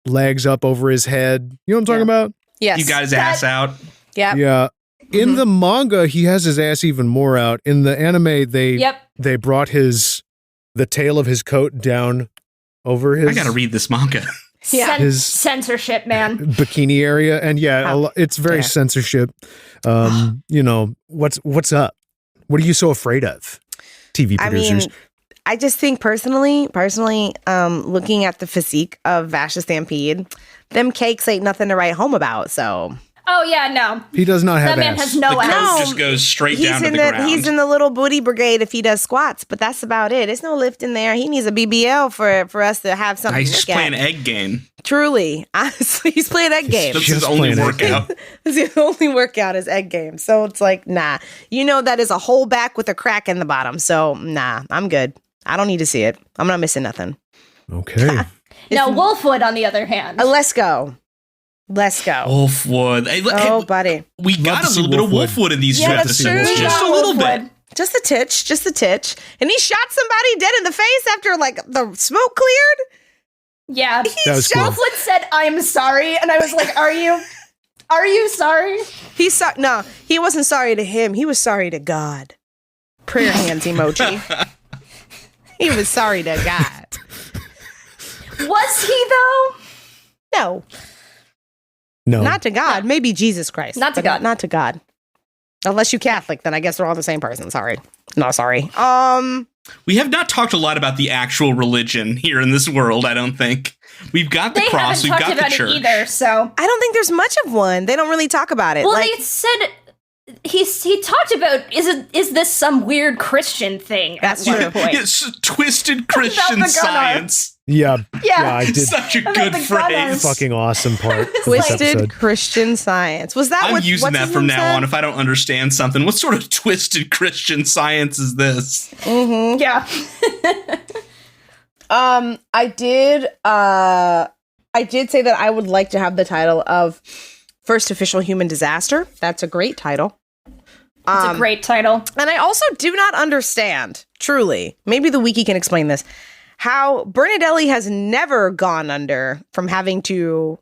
legs up over his head. You know what I'm talking about? Yes. You got his ass out. Yep. Yeah. In the manga, he has his ass even more out. In the anime, they brought the tail of his coat down over his I gotta read this manga. Yeah. his Censorship, man. bikini area, and it's very censorship. What's up? What are you so afraid of? TV producers. I mean, I just think personally, looking at the physique of Vash the Stampede, them cakes ain't nothing to write home about. So Oh yeah, no. He does not have That man ass. has no The coat ass. just goes straight down to the ground. He's in the little booty brigade if he does squats, but that's about it. There's no lift in there. He needs a BBL for us to have something He's to just look playing at. egg game. Truly, honestly, he's playing egg game. That's Just his only playing egg workout. It's the only workout is egg game. So it's like, nah. That is a whole back with a crack in the bottom. So nah, I'm good. I don't need to see it. I'm not missing nothing. Okay. Now Wolfwood, on the other hand. Let's go. Wolfwood. Hey, Oh, buddy. we Love got to a see little bit of Wolfwood. Wolfwood in these Yeah, two that's episodes. true. We Just got a little Wolfwood. bit. Just a titch. And he shot somebody dead in the face after like the smoke cleared. Yeah. That was cool. Wolfwood said, "I'm sorry," and I was like, "Are you sorry?" No, he wasn't sorry to him. He was sorry to God. Prayer hands emoji. He was sorry to God. Was he though? No, No. not to God. Maybe Jesus Christ. Not to but God. Not to God. Unless you Catholic, then I guess we're all the same person. Sorry. No, sorry. We have not talked a lot about the actual religion here in this world, I don't think. We've got the They cross, haven't we've talked got the about church. it either. So, I don't think there's much of one. They don't really talk about it. well, like, they said he talked about is this some weird Christian thing? That's at one true. point. It's twisted Christian Without the gunner. science. Yeah, Yeah. I did. Such a About good the phrase. gunners. Fucking awesome part. of this Twisted episode. Christian Science. Was that I'm what using what's that his from name now said? on if I don't understand something. What sort of twisted Christian science is this? Mm-hmm. Yeah. I did say that I would like to have the title of First Official Human Disaster. That's a great title. It's a great title. And I also do not understand, truly, maybe the wiki can explain this, how Bernadelli has never gone under from having to,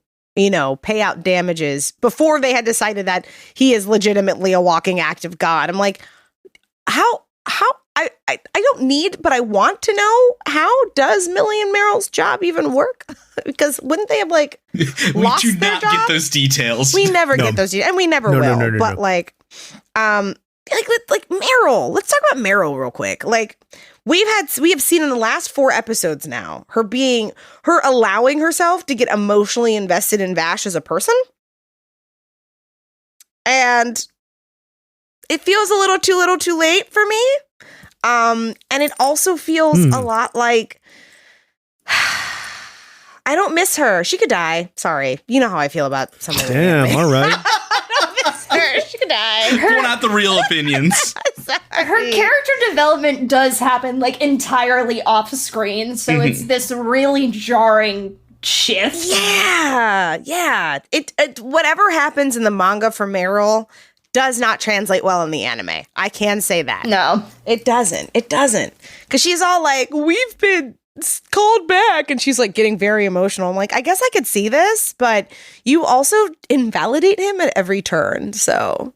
pay out damages before they had decided that he is legitimately a walking act of God. I'm like, how I don't need, but I want to know, how does Millie and Meryl's job even work? Because wouldn't they have We lost do their not job? get those details. We never No. get those details, and we never No, will. no. But like Meryl. Let's talk about Meryl real quick. Like we have seen in the last 4 episodes now, her allowing herself to get emotionally invested in Vash as a person, and it feels a little too late for me. And it also feels a lot like I don't miss her. She could die. Sorry. You know how I feel about someone. Damn, all right. I don't miss her. She could die. Throwing out the real opinions. Her character development does happen like entirely off screen, so it's this really jarring shift. Yeah. It whatever happens in the manga for Meryl does not translate well in the anime. I can say that. No. It doesn't. Because she's all like, we've been called back, and she's like getting very emotional. I'm like, I guess I could see this, but you also invalidate him at every turn. So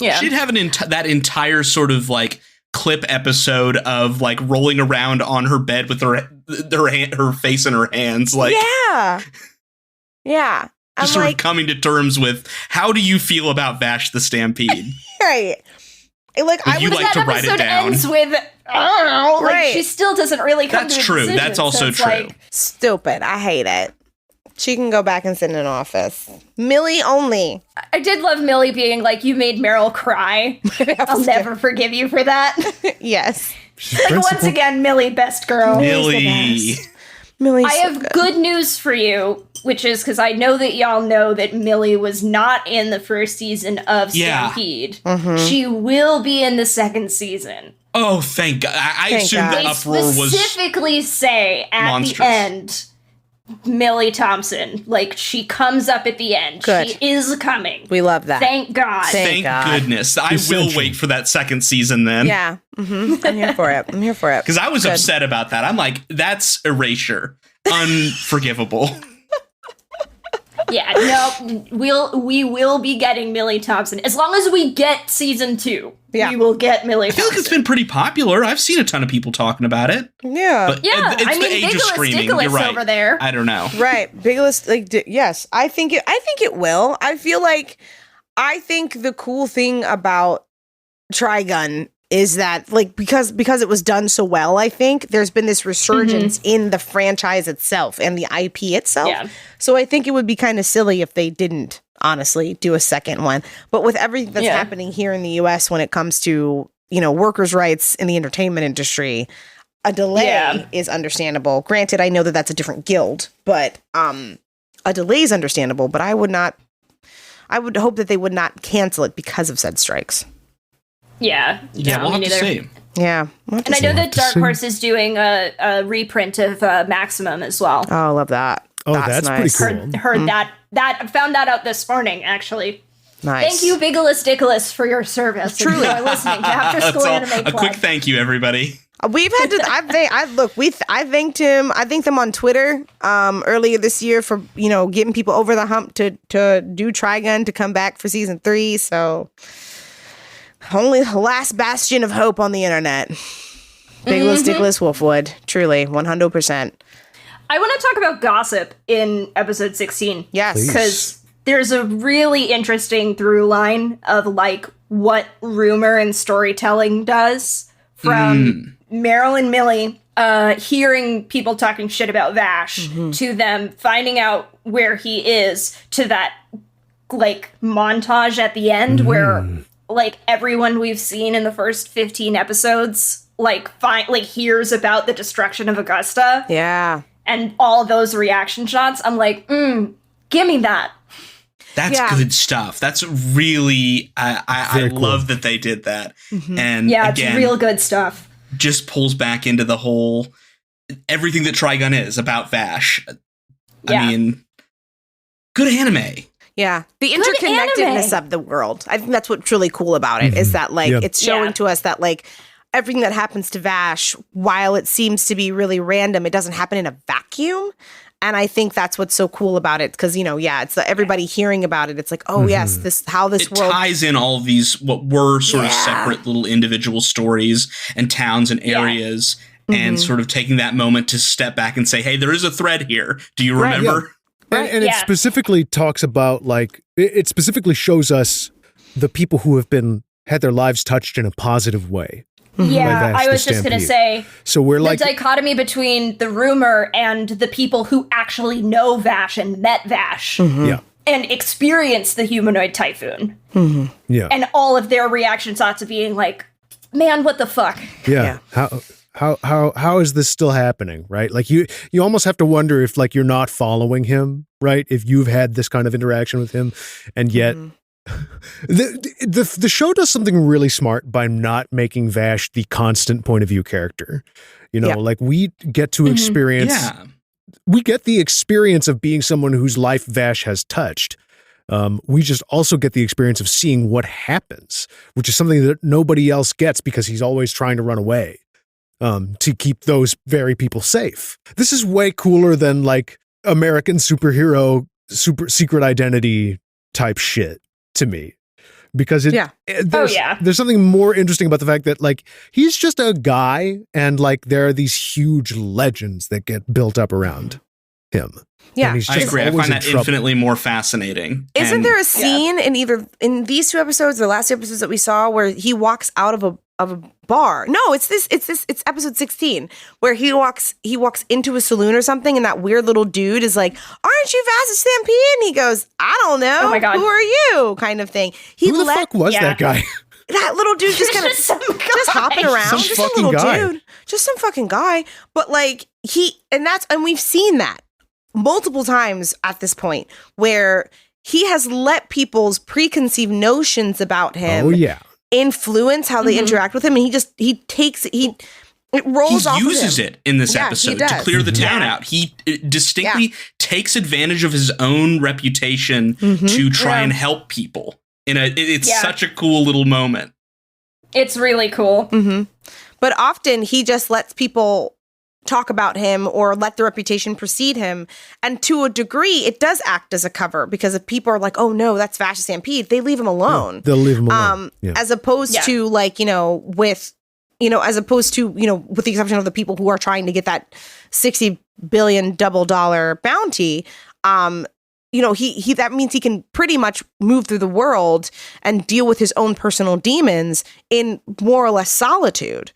Yeah. She'd have that entire sort of like clip episode of like rolling around on her bed with her face in her hands, like yeah. I'm just sort like, of coming to terms with, how do you feel about Vash the Stampede? right. Like But I you would like to write it episode down. ends with, I don't know, like Right. she still doesn't really come That's to a true. decision, That's also so it's true. like, stupid. I hate it. She can go back and sit in an office. Millie only. I did love Millie being like, you made Meryl cry. I'll never forgive you for that. Yes. She's And once principled. again, Millie, best girl. Millie. Millie's I so have good news for you, which is because I know that y'all know that Millie was not in the first season of Yeah. Stampede. Mm-hmm. She will be in the second season. Oh, thank God. I Thank assumed God. the They uproar was specifically say at monstrous. the end, Millie Thompson, like she comes up at the end. Good. She is coming. We love that. Thank God. Thank Thank God. goodness. I will Essential. wait for that second season then. Yeah. I'm here for it. Because I was Good. upset about that. I'm like, that's erasure. Unforgivable. Yeah, no, we will be getting Millie Thompson. As long as we get season 2, Yeah. we will get Millie I feel like it's Thompson. been pretty popular. I've seen a ton of people talking about it. Yeah. But Yeah, it's I the mean, age of Bigelow streaming. Stickless You're right. over there. I don't know. Right. Biggest yes. I think it will. I feel like the cool thing about Trigun is that like because it was done so well, I think there's been this resurgence in the franchise itself and the IP itself. Yeah. So I think it would be kind of silly if they didn't honestly do a second one. But with everything that's Yeah. happening here in the US when it comes to, workers' rights in the entertainment industry, a delay is understandable. Granted, I know that that's a different guild, but a delay is understandable, but I would hope that they would not cancel it because of said strikes. Yeah. Yeah, no, we'll me have to neither. see. Yeah. And I know that to Dark see. Horse is doing a reprint of Maximum as well. Oh, I love that. Oh, that's pretty nice. cool. Heard that found that out this morning, actually. Nice. Thank you, Bigelow Dickolas, for your service. Truly. And for listening to After That's School all. Anime A Club. quick thank you, everybody. We've had to. I thanked him. I thanked them on Twitter earlier this year for getting people over the hump to do Trigun to come back for season 3. So only the last bastion of hope on the internet. Bigelow Stickless Wolfwood, truly 100%. I want to talk about gossip in episode 16. Yes, Please. Because there's a really interesting through line of like what rumor and storytelling does from Meryl and Millie hearing people talking shit about Vash to them finding out where he is to that like montage at the end where like everyone we've seen in the first 15 episodes like hears about the destruction of Augusta. yeah. and all those reaction shots, I'm like, give me that. That's good stuff. That's really, I cool. love that they did that. And Yeah, again, it's real good stuff. just pulls back into the whole, everything that Trigun is about Vash. Yeah. I mean, good anime. Yeah, the Good interconnectedness anime. of the world. I think that's what's really cool about it, is that like it's showing to us that like everything that happens to Vash, while it seems to be really random, it doesn't happen in a vacuum. And I think that's what's so cool about it, because it's everybody hearing about it. It's like, oh yes, this It world ties in all of these what were sort of separate little individual stories and towns and areas, and sort of taking that moment to step back and say, hey, there is a thread here. Do you remember? And it specifically talks about, like, it specifically shows us the people who have had their lives touched in a positive way. Yeah, Vash I the was just going to Stampede. say, So we're like, the dichotomy between the rumor and the people who actually know Vash and met Vash yeah, and experienced the humanoid typhoon. yeah, And all of their reaction shots of being like, man, what the fuck? yeah. How is this still happening, right? Like you almost have to wonder if, like, you're not following him, right? If you've had this kind of interaction with him, and yet the show does something really smart by not making Vash the constant point of view character. You know, like, we get to experience, we get the experience of being someone whose life Vash has touched. We just also get the experience of seeing what happens, which is something that nobody else gets, because he's always trying to run away. To keep those very people safe. This is way cooler than, like, American superhero super secret identity type shit to me, because there's something more interesting about the fact that, like, he's just a guy, and, like, there are these huge legends that get built up around him. Yeah, and he's I just agree. I always find in that trouble. infinitely more fascinating. Isn't there a scene in either in these two episodes, or the last two episodes that we saw, where he walks out of a bar? No, it's episode 16, where he walks into a saloon or something, and that weird little dude is like, "Aren't you Vash the Stampede?" And he goes, "I don't know. Oh my God. Who are you?" kind of thing. Who the fuck was that guy? That little dude just kind of just hopping around, Some just a fucking little guy. dude, just some fucking guy. But like and we've seen that multiple times at this point, where he has let people's preconceived notions about him influence how they interact with him, and it rolls off. He uses it in this Yeah, episode he to does. clear the town out. He distinctly takes advantage of his own reputation to try and help people. It's such a cool little moment. It's really cool. But often he just lets people talk about him or let the reputation precede him. And to a degree, it does act as a cover, because if people are like, oh no, that's Vash the Stampede, they leave him alone. They'll leave him alone. As opposed to, like, with the exception of the people who are trying to get that $60 billion double dollar bounty, he that means he can pretty much move through the world and deal with his own personal demons in more or less solitude.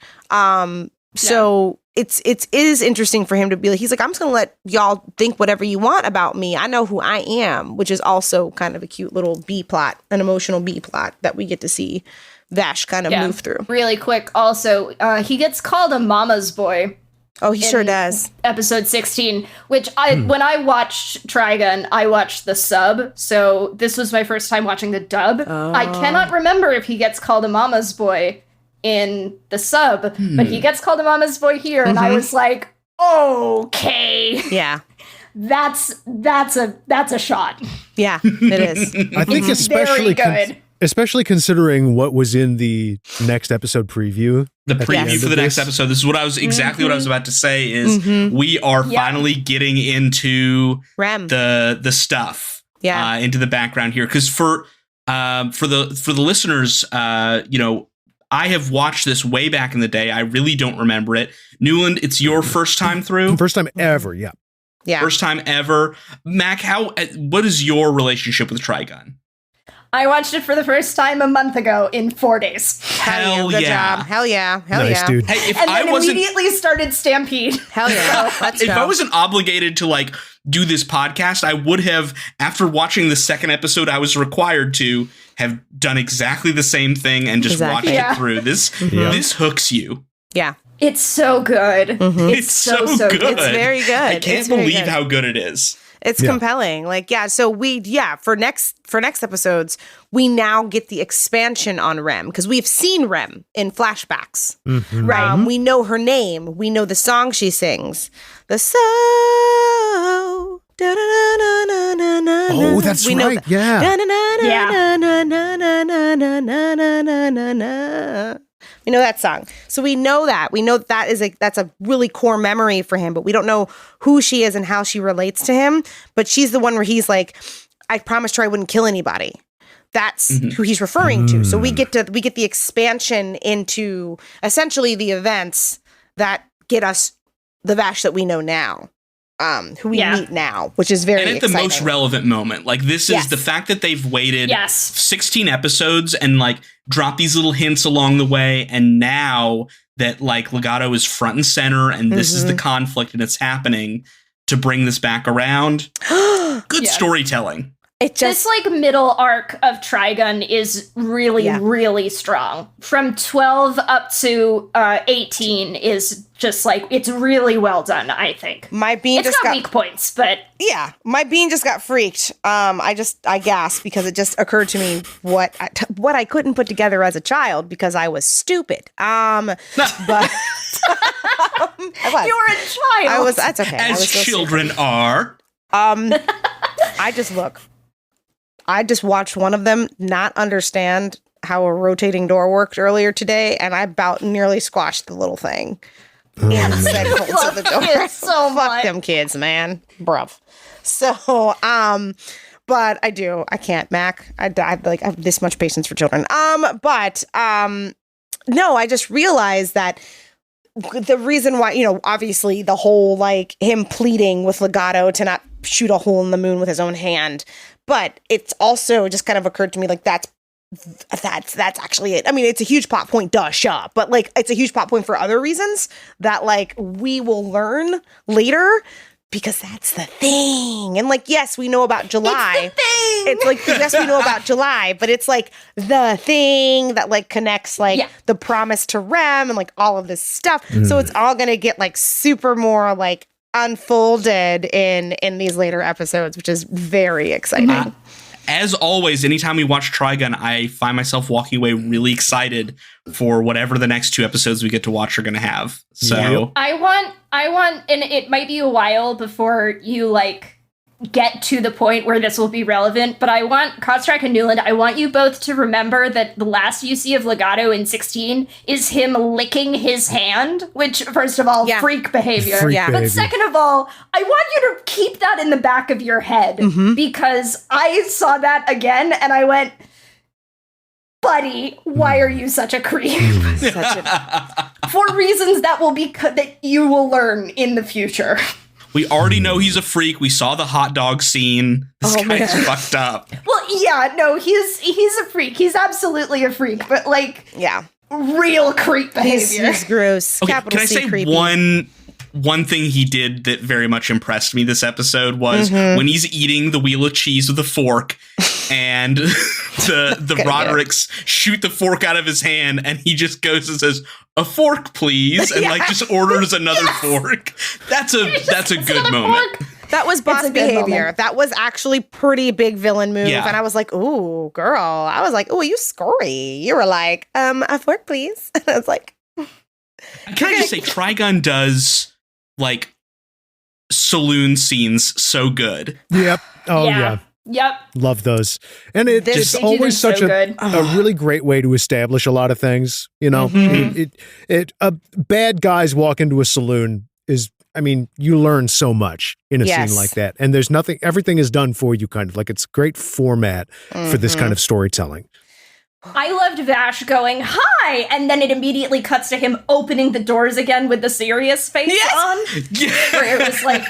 So it is interesting for him to be like, he's like, I'm just gonna let y'all think whatever you want about me. I know who I am, which is also kind of a cute little B plot, an emotional B plot that we get to see Vash kind of move through. Really quick, also, he gets called a mama's boy. Oh, he sure does. Episode 16, which when I watched Trigun, I watched the sub, so this was my first time watching the dub. I cannot remember if he gets called a mama's boy in the sub, but he gets called a mama's boy here, and I was like, okay. Yeah. That's a shot. Yeah, it is. I think especially very good. Especially considering what was in the next episode preview. The preview for the next episode. This is what I was what I was about to say is we are finally getting into Rem. the stuff into the background here. Because for the listeners, I have watched this way back in the day. I really don't remember it. Newland, it's your first time through? First time ever, yeah. Yeah. First time ever. Mac, what is your relationship with Trigun? I watched it for the first time a month ago in 4 days. Hell Good yeah. job. Hell yeah. Hell Nice, yeah. dude. Hey, if And I then wasn't immediately started Stampede. Hell yeah. Let's if go. I wasn't obligated to like do this podcast, I would have, after watching the second episode, I was required to have done exactly the same thing and just watched it through. This hooks you. Yeah. It's so good. Mm-hmm. It's so good. It's very good. I can't believe how good it is. It's compelling. Like, so for next episodes, we now get the expansion on Rem because we've seen Rem in flashbacks. Mm-hmm. Right. We know her name. We know the song she sings. The so. Oh, that's right. Yeah. We know that song. So we know that. We know that's a really core memory for him, but we don't know who she is and how she relates to him. But she's the one where he's like, I promised her I wouldn't kill anybody. That's who he's referring to. So we get the expansion into essentially the events that get us the Vash that we know now. Who we meet now, which is very exciting. And at the most relevant moment. Like, this is the fact that they've waited 16 episodes and, like, dropped these little hints along the way, and now that, like, Legato is front and center, and this is the conflict, and it's happening to bring this back around. Good storytelling. This, like, middle arc of Trigun is really, really strong. From 12 up to 18 is just, like, it's really well done, I think. My bean just got weak points, but... Yeah, my bean just got freaked. I gasped because it just occurred to me what I couldn't put together as a child because I was stupid. But... You were a child! That's okay. As children are. I just watched one of them not understand how a rotating door worked earlier today, and I about nearly squashed the little thing. And said, "Hold to the door." So fuck them kids, man, bruv. So, but I can't, Mac. I have this much patience for children. No, I just realized that the reason why, obviously the whole, like, him pleading with Legato to not shoot a hole in the moon with his own hand. But it's also just kind of occurred to me, like, that's actually it. I mean, it's a huge plot point, but, like, it's a huge plot point for other reasons that, like, we will learn later because that's the thing. And, like, yes, we know about July. It's the thing. It's like, yes, we know about July, but it's like the thing that, like, connects, like, the promise to Rem and, like, all of this stuff. So it's all going to get, like, super more, like, unfolded in these later episodes, which is very exciting. As always, anytime we watch Trigun, I find myself walking away really excited for whatever the next 2 episodes we get to watch are going to have. So I want, and it might be a while before you, like, get to the point where this will be relevant, but I want Kostrak and Newland, I want you both to remember that the last you see of Legato in 16 is him licking his hand, which, first of all, freak behavior. But second of all, I want you to keep that in the back of your head, because I saw that again and I went, buddy, why are you such a creep? For reasons that you will learn in the future. We already know he's a freak. We saw the hot dog scene. This guy's fucked up. Well, yeah, no, he's a freak. He's absolutely a freak, but, like, real creep behavior. He's gross. Okay, can I say creepy. one thing he did that very much impressed me this episode was when he's eating the wheel of cheese with a fork and the Rodericks shoot the fork out of his hand and he just goes and says, "A fork, please," and like just orders another fork. That's a good moment. That was boss behavior. That was actually pretty big villain move. And I was like, ooh, girl. I was like, ooh, you scurry. You were like, a fork, please. And I was like, can I just say, Trigun does, like, saloon scenes so good. Yep. Oh, yeah. Yep. Love those. And it's always such a really great way to establish a lot of things. Bad guys walk into a saloon you learn so much in a scene like that. And there's everything is done for you, kind of like it's great format for this kind of storytelling. I loved Vash going, "Hi!" and then it immediately cuts to him opening the doors again with the serious face on. Where it was like,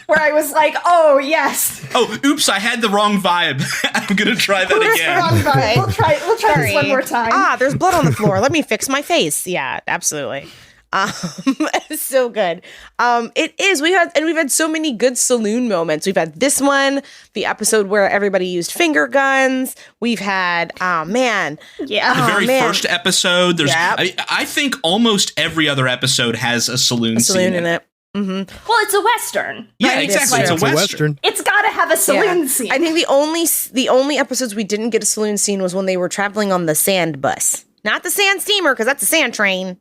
where I was like, oh, yes. Oh, oops, I had the wrong vibe. I'm going to try that again. Wrong vibe. We'll try this one more time. There's blood on the floor. Let me fix my face. Yeah, absolutely. It's so good. It is. We've had so many good saloon moments. We've had this one, the episode where everybody used finger guns. We've had, the very first episode. There's, I think almost every other episode has a saloon scene in it. Mm-hmm. Well, it's a Western. Yeah, right? exactly. It's a Western. It's got to have a saloon scene. I think the only episodes we didn't get a saloon scene was when they were traveling on the sand bus. Not the sand steamer, because that's a sand train,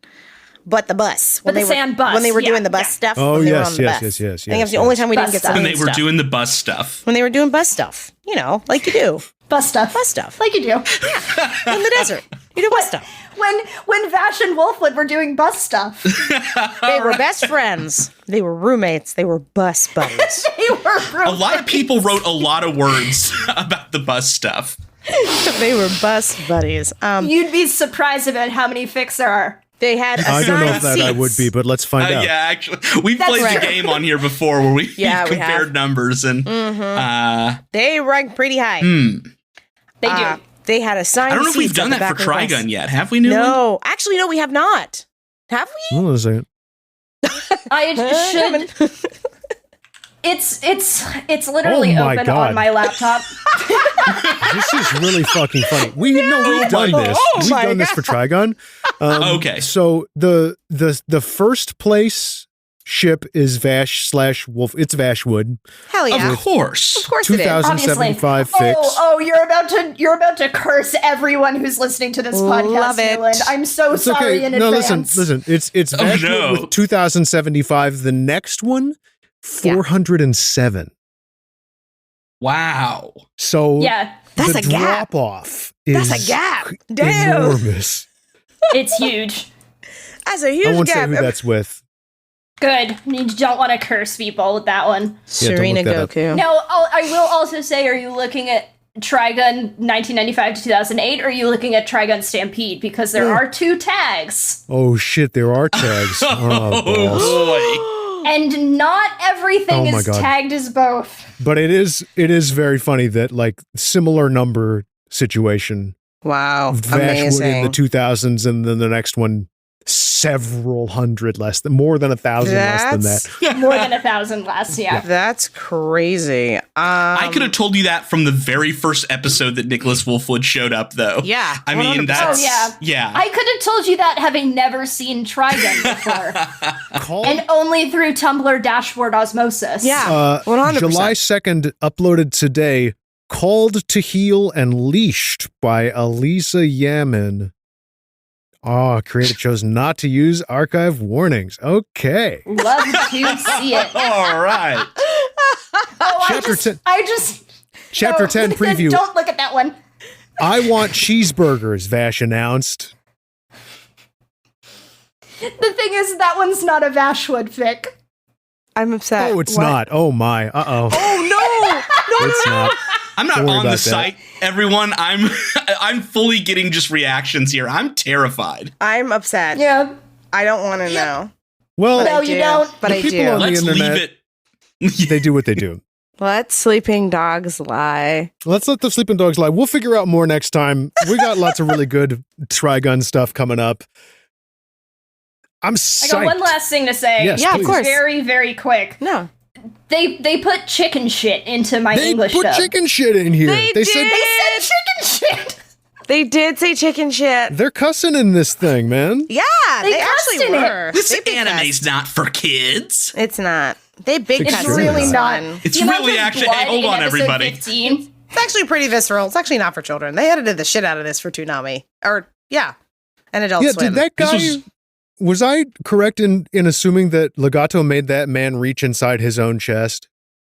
but the bus. But the sand bus. When they were doing the bus stuff. Oh, yes. I think that's the only time we didn't get saloon When they were stuff. doing the bus stuff. When they were doing bus stuff. You know, like you do. Bus stuff. Like you do. Yeah. In the desert. You do bus stuff. When Vash and Wolfwood were doing bus stuff. They were best friends. They were roommates. They were bus buddies. They were roommates. A lot of people wrote a lot of words about the bus stuff. They were bus buddies. You'd be surprised about how many fics there are. They had I don't know if that I would be, but let's find out. Yeah, actually, we played the game on here before where we compared numbers and they ranked pretty high. They do. They had assigned. I don't know if we've done that for Trigun yet. Have we? No, actually, no, we have not. Have we? Hold on a second. I should. It's literally open on my laptop. This is really fucking funny. We've done this. We've done this for Trigun. Okay. So the first place ship is Vash/Wolf. It's Vashwood. Hell yeah. Of course. Of course it is. 2075 fix. Oh, you're about to curse everyone who's listening to this podcast. Love it. Newland. I'm so It's sorry okay. in No, advance. listen. It's Vashwood with 2075. The next one, 407. Wow. So that's the a gap. drop off is That's a gap. Damn. enormous. It's huge. That's a huge I won't gap. say who that's with. Good. You don't want to curse people with that one. Serena Goku. No, I will also say, are you looking at Trigun 1995 to 2008, or are you looking at Trigun Stampede? Because there are two tags. Oh shit, there are tags. Oh boy. And not everything is tagged as both. But it is very funny that like similar number situation. Wow. Vashwood in the 2000s, and then the next one several hundred less than, more than 1,000 less than that. More than 1,000 less, yeah. That's crazy. I could have told you that from the very first episode that Nicholas Wolfwood showed up, though. Yeah. I mean, 100%. that's... Yeah. I could have told you that having never seen Trigun before. And only through Tumblr dashboard osmosis. Yeah. 100%. July 2nd, uploaded today, Called to Heal and Leashed by Elisa Yamin. Creator chose not to use archive warnings. Okay. Love to see it. All right. Chapter 10 no, preview. Don't look at that one. I want cheeseburgers, Vash announced. The thing is, that one's not a Vashwood fic. I'm upset. Oh, it's not. Oh, my. Uh-oh. Oh, no. It's not. I'm not on the site, everyone. I'm fully getting just reactions here. I'm terrified. I'm upset. Yeah. I don't want to know. Well, no, you don't. But I do. On Let's the internet, leave it. They do what they do. Let sleeping dogs lie. Let's let the sleeping dogs lie. We'll figure out more next time. We got lots of really good Trigun stuff coming up. I'm psyched. I got one last thing to say. Yes, yeah, please. of course. Very, very quick. No. They put chicken shit into my English They put dub. chicken shit in here. They They said chicken shit. They did say chicken shit. They're cussing in this thing, man. Yeah, They actually cussed in it. were. This They big anime's cussed. not for kids. It's not. They big It's cussed really in this not. one. It's The amount really of actually... blood Hey, hold in on, episode everybody. 15. It's actually pretty visceral. It's actually not for children. They edited the shit out of this for Toonami. Or, yeah. And Adult Yeah, Swim. did that guy... Was I correct in assuming that Legato made that man reach inside his own chest?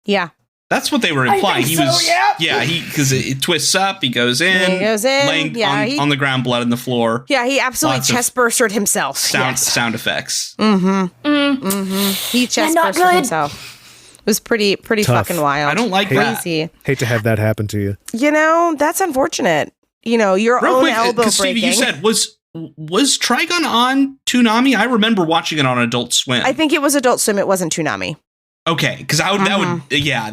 Yeah. That's what they were implying. think He so, was... yeah. Because it twists up, he goes in. He goes in, Laying yeah, on the ground, blood on the floor. Yeah, he absolutely Lots of chest bursted himself. Sound effects. He chest not bursted good. himself. It was pretty Tough. fucking wild. I don't like that. Crazy. Hate to have that happen to you. You know, that's unfortunate. You know, your Real own quick, elbow because Stevie, breaking. you said, was Trigun on Toonami? I remember watching it on Adult Swim. I think it was Adult Swim. It wasn't Toonami. Okay, because that would,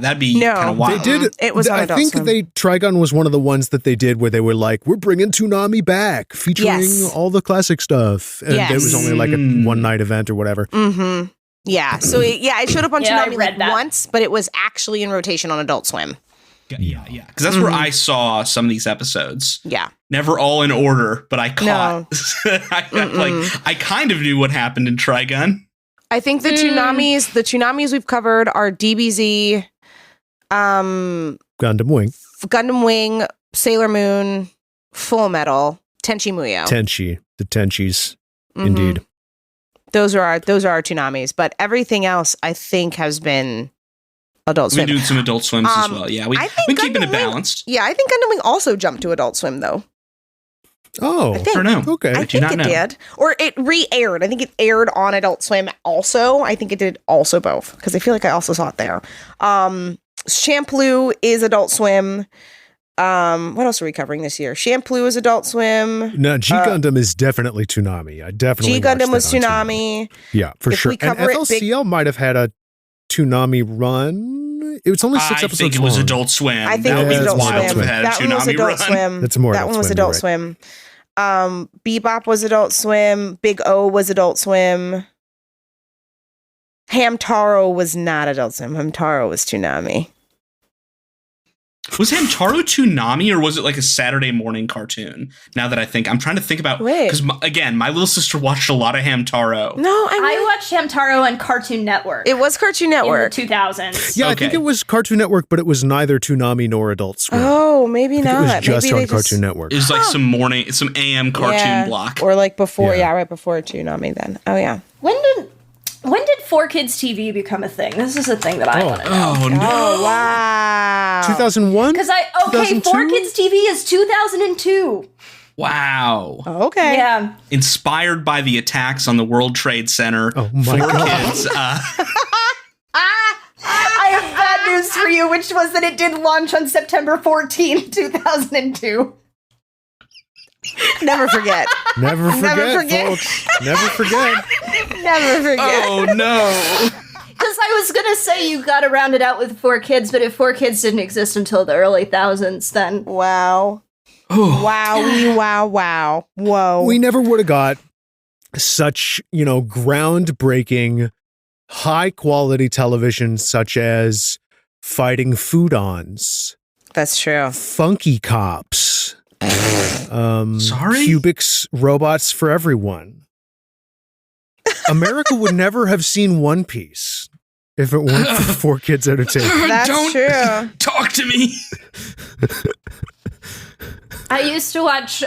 that'd be kind of wild. They did. It was on Adult Swim. Trigun was one of the ones that they did where they were like, we're bringing Toonami back, featuring all the classic stuff. And it was only like a one-night event or whatever. Mm-hmm. Yeah. So, it showed up on Toonami like once, but it was actually in rotation on Adult Swim. Yeah. Because that's where I saw some of these episodes. Yeah. Never all in order, but I caught. I kind of knew what happened in Trigun. I think the Tsunamis we've covered are DBZ, Gundam Wing, Sailor Moon, Full Metal, Tenchi Muyo. The Tenchis, indeed. Those are our Tsunamis, but everything else I think has been Adult Swim. We've been doing some Adult Swims as well. Yeah, we've been keeping it balanced. Yeah, I think Gundam Wing also jumped to Adult Swim though. Oh, I don't know. Okay. I think it did. Or it re-aired. I think it aired on Adult Swim also. I think it did also both, because I feel like I also saw it there. Shampoo is Adult Swim. What else are we covering this year? Shampoo is Adult Swim. No, G Gundam is definitely Toonami. I definitely G Gundam was Toonami. Yeah, for sure. And FLCL might have had a Toonami run. It was only 6 episodes long. I think it was Adult Swim. I think it was Adult Swim. That one was Adult Swim. That's more That one was Adult Swim. Bebop was Adult Swim. Big O was Adult Swim. Hamtaro was not Adult Swim. Hamtaro was Toonami. Was Hamtaro Toonami, or was it like a Saturday morning cartoon? Now that I'm trying to think about, because again, my little sister watched a lot of Hamtaro. No, I watched Hamtaro on Cartoon Network. It was Cartoon Network. In the 2000s. Yeah, I think it was Cartoon Network, but it was neither Toonami nor Adult Swim. Oh, maybe not. It was just maybe on Cartoon Network. It was like some AM cartoon block. Or like before, right before Toonami then. Oh, yeah. When did 4Kids TV become a thing? This is a thing that I want to know. Oh, no. Oh, wow. 2001? Because 4Kids TV is 2002. Wow. Okay. Yeah. Inspired by the attacks on the World Trade Center. Oh, my God. Kids. I have bad news for you, which was that it did launch on September 14, 2002. Never forget. Never forget, folks. Never forget. Never forget. Oh, no. Because I was going to say you got to round it out with 4Kids, but if 4Kids didn't exist until the early thousands, then... Wow. Wow. Whoa. We never would have got such, groundbreaking, high-quality television such as Fighting Foodons. That's true. Funky Cops. Sorry? Cubics Robots for Everyone. America would never have seen One Piece if it weren't for 4Kids Entertainment. That's true. Talk to me. I used to watch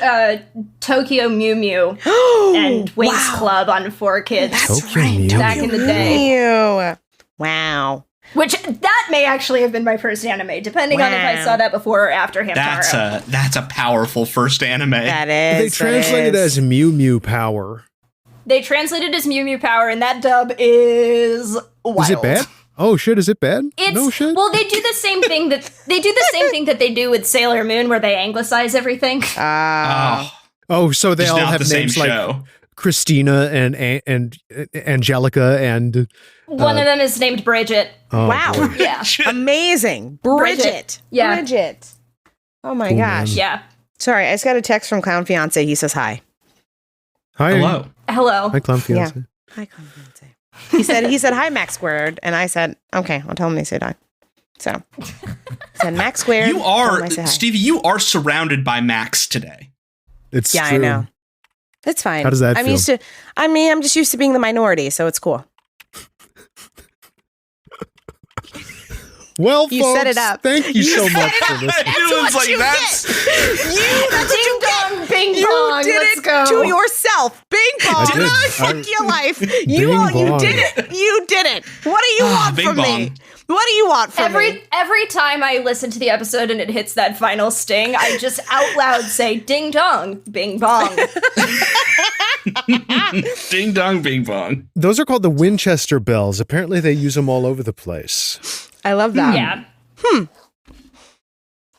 Tokyo Mew Mew and Winx Club on 4Kids. That's right. Back in the day. Wow. Which, that may actually have been my first anime, depending on if I saw that before or after Hamtaro. That's a powerful first anime. That is. They translated it as Mew Mew Power. They translated as Mew Mew Power, and that dub is wild. Is it bad? Oh shit! Is it bad? No shit. Well, they do the same thing that they do with Sailor Moon, where they anglicize everything. So they all have names like Christina and Angelica and one of them is named Bridget. Oh, wow! boy. Yeah, amazing, Bridget. Yeah, Bridget. Oh my gosh! Man. Yeah. Sorry, I just got a text from Clown Fiance. He says hi. Hi. Hello. Hi, Clown Fiance. Yeah. Hi, Clown Fiance. He said hi Max squared, and I said okay. I'll tell him they said hi. So I said Max squared. You are Stevie. You are surrounded by Max today. It's true. I know. It's fine. How does that feel? I'm just used to being the minority, so it's cool. Well, you folks, set it up. Thank you so much for listening. That's what you get. Bing you bong. did Let's it go. to yourself. Bing bong. Fuck your life. You did it. You did it. What do you want from me? What do you want from me? Every time I listen to the episode and it hits that final sting, I just out loud say ding dong, bing bong. Ding dong, bing bong. Those are called the Winchester bells. Apparently they use them all over the place. I love that. Yeah.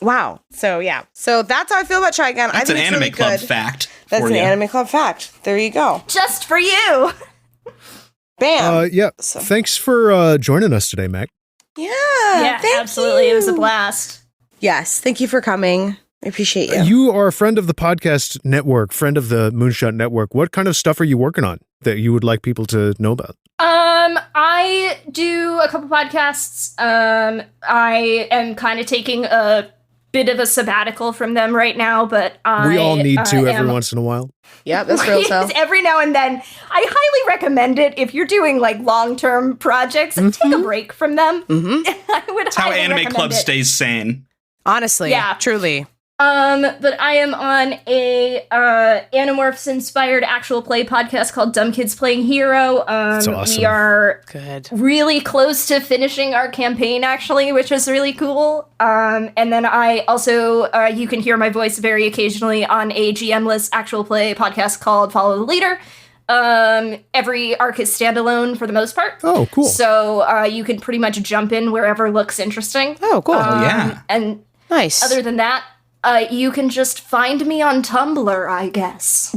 Wow. So that's how I feel about Trigun. That's I think an it's anime really club good. fact. That's an anime club fact. There you go. Just for you. Bam. Yeah. Thanks for joining us today, Mac. Yeah, thank absolutely. you. It was a blast. Yes, thank you for coming. I appreciate you. You are a friend of the podcast network, friend of the Moonshot Network. What kind of stuff are you working on that you would like people to know about? I do a couple podcasts. I am kind of taking a bit of a sabbatical from them right now, but we all need to every once in a while. Yeah, that's real stuff. Every now and then. I highly recommend it if you're doing like long-term projects. Take a break from them. I would. It's how highly Anime recommend Club it. stays sane. Honestly, Yeah. truly. But I am on a Animorphs inspired actual play podcast called Dumb Kids Playing Hero. That's awesome. We are Good. really close to finishing our campaign, actually, which is really cool. And then I also, you can hear my voice very occasionally on a GM-less actual play podcast called Follow the Leader. Every arc is standalone for the most part. Oh, cool. So you can pretty much jump in wherever looks interesting. Oh, cool. Yeah. And Nice. other than that, you can just find me on Tumblr, I guess.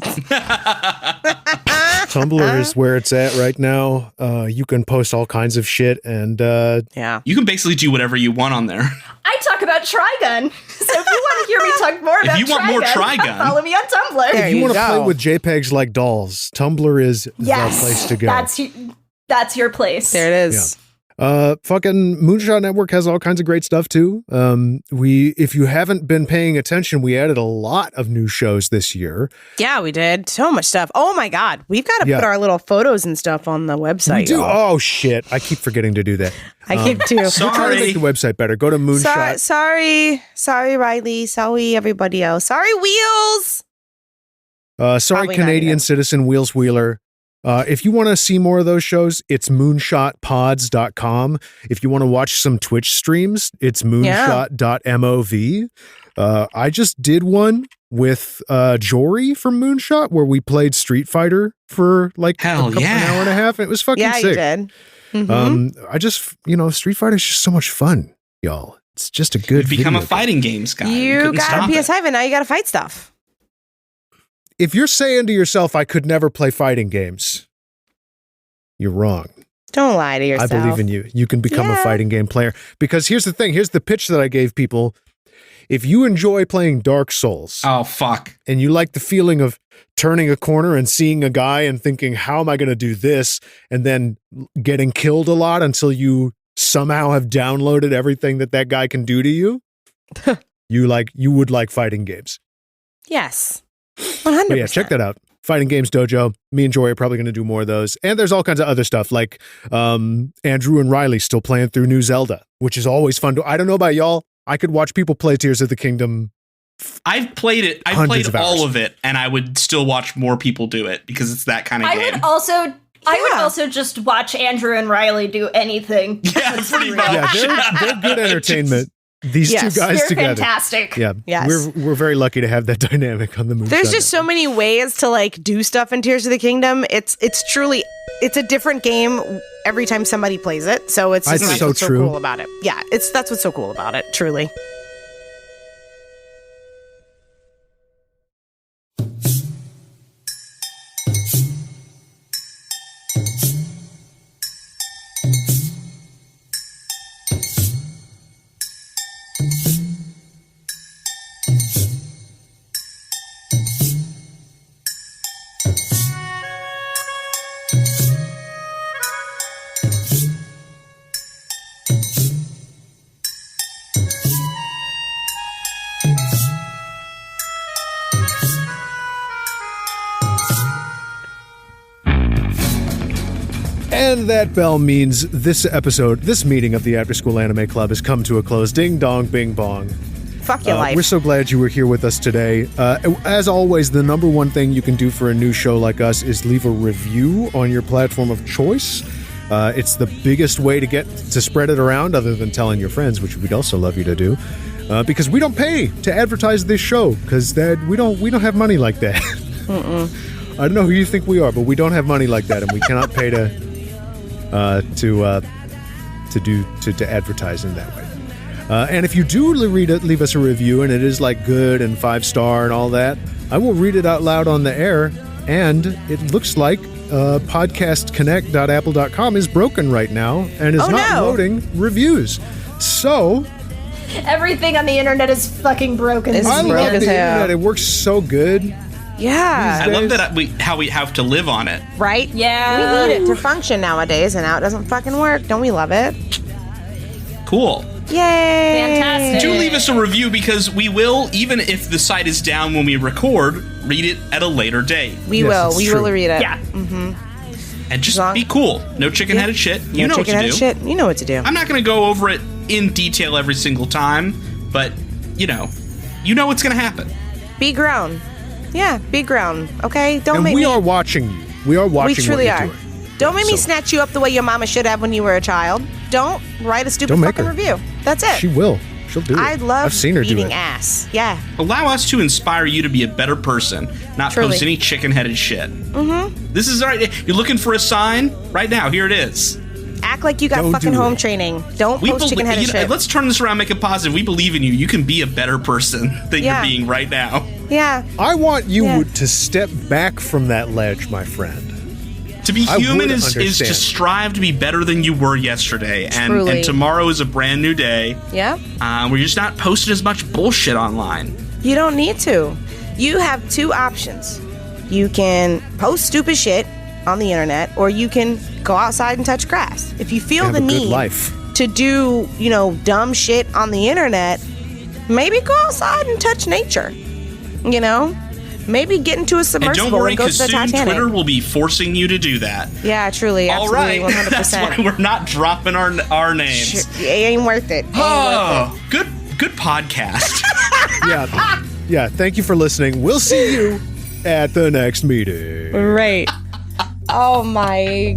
Tumblr is where it's at right now. You can post all kinds of shit, and yeah. You can basically do whatever you want on there. I talk about Trigun. So if you want to hear me talk more about you want more Trigun, follow me on Tumblr. There if you you want to go. play with JPEGs like dolls, Tumblr is the place to go. That's your place. There it is. Fucking Moonshot Network has all kinds of great stuff too. If you haven't been paying attention, we added a lot of new shows this year. Yeah, we did. So much stuff. Oh my God. We've got to Yeah. put our little photos and stuff on the website. We do. y'all. Oh shit! I keep forgetting to do that. I keep too. Try to Sorry. make the website better. Go to Moonshot. Sorry, Riley. Sorry, everybody else. Sorry, Wheels. Sorry, Probably not Canadian even. citizen Wheels Wheeler. If you want to see more of those shows, it's moonshotpods.com. If you want to watch some Twitch streams, it's moonshot.mov. I just did one with Jory from Moonshot where we played Street Fighter for like Hell an hour and a half. It was fucking Yeah, sick. you did. Mhm. I just, Street Fighter is just so much fun, y'all. It's just a good You've become a video game. fighting games guy. You couldn't got stop a it. PS5 and now you got to fight stuff. If you're saying to yourself, I could never play fighting games, you're wrong. Don't lie to yourself. I believe in you. You can become a Yeah. fighting game player. Because here's the thing. Here's the pitch that I gave people. If you enjoy playing Dark Souls Oh, fuck. and you like the feeling of turning a corner and seeing a guy and thinking, how am I going to do this? And then getting killed a lot until you somehow have downloaded everything that guy can do to you, you would like fighting games. Yes. 100%. But yeah, check that out. Fighting Games Dojo. Me and Joy are probably going to do more of those. And there's all kinds of other stuff like Andrew and Riley still playing through New Zelda, which is always fun. I don't know about y'all. I could watch people play Tears of the Kingdom. I've played it. I've Hundreds played of all hours. of it, and I would still watch more people do it because it's that kind of I game. would also just watch Andrew and Riley do anything. Yeah, pretty much. Yeah, they're good entertainment. These Yes. two guys They're together. fantastic. Yeah, Yes. we're very lucky to have that dynamic on the Moonshot. There's just so many ways to like do stuff in Tears of the Kingdom. It's truly a different game every time somebody plays it. So it's just That's that's so what's so true. cool about it. Yeah, that's what's so cool about it, truly. And that bell means this meeting of the Afterschool Anime Club has come to a close. Ding dong, bing bong. Fuck your life. We're so glad you were here with us today. As always, the number one thing you can do for a new show like us is leave a review on your platform of choice. It's the biggest way to spread it around, other than telling your friends, which we'd also love you to do. Because we don't pay to advertise this show, because we don't have money like that. I don't know who you think we are, but we don't have money like that, and we cannot pay to advertise in that way. And if you do leave us a review and it is like good and 5-star and all that, I will read it out loud on the air. And it looks like podcastconnect.apple.com is broken right now and is not loading reviews. So everything on the internet is fucking broken. I love the internet. It works so good. Yeah. I love that how we have to live on it. Right? Yeah. We need it to function nowadays, and now it doesn't fucking work. Don't we love it? Cool. Yay! Fantastic. Do leave us a review because we will, even if the site is down when we record, read it at a later date. We will read it. Yeah. Mm-hmm. And just be cool. No chicken-headed shit. You know what to do. Shit. You know what to do. I'm not going to go over it in detail every single time, but, you know what's going to happen. Be grown. Yeah, be grown. Okay? Don't make me... We are watching you. We are watching We truly what are. you're doing. Don't make me snatch you up the way your mama should have when you were a child. Don't write a stupid fucking review. That's it. She will. She'll do it. I love I've seen her do eating it. ass. Yeah. Allow us to inspire you to be a better person, not post any chicken-headed shit. Mm-hmm. This is all right. You're looking for a sign? Right now, here it is. Act like you got fucking home training. Don't post chicken-headed shit. Let's turn this around, make it positive. We believe in you. You can be a better person than you're being right now. Yeah. I want you to step back from that ledge, my friend. To be human is to strive to be better than you were yesterday. And tomorrow is a brand new day. Yeah. We're just not posting as much bullshit online. You don't need to. You have two options. You can post stupid shit on the internet, or you can go outside and touch grass. If you feel the need to do, dumb shit on the internet, maybe go outside and touch nature. Maybe get into a submersible and don't worry, and go to the soon Titanic. Twitter will be forcing you to do that. Yeah, truly, absolutely, all right. 100%. That's why we're not dropping our names. It ain't worth it. Good podcast. Yeah. Thank you for listening. We'll see you at the next meeting. Right. Oh my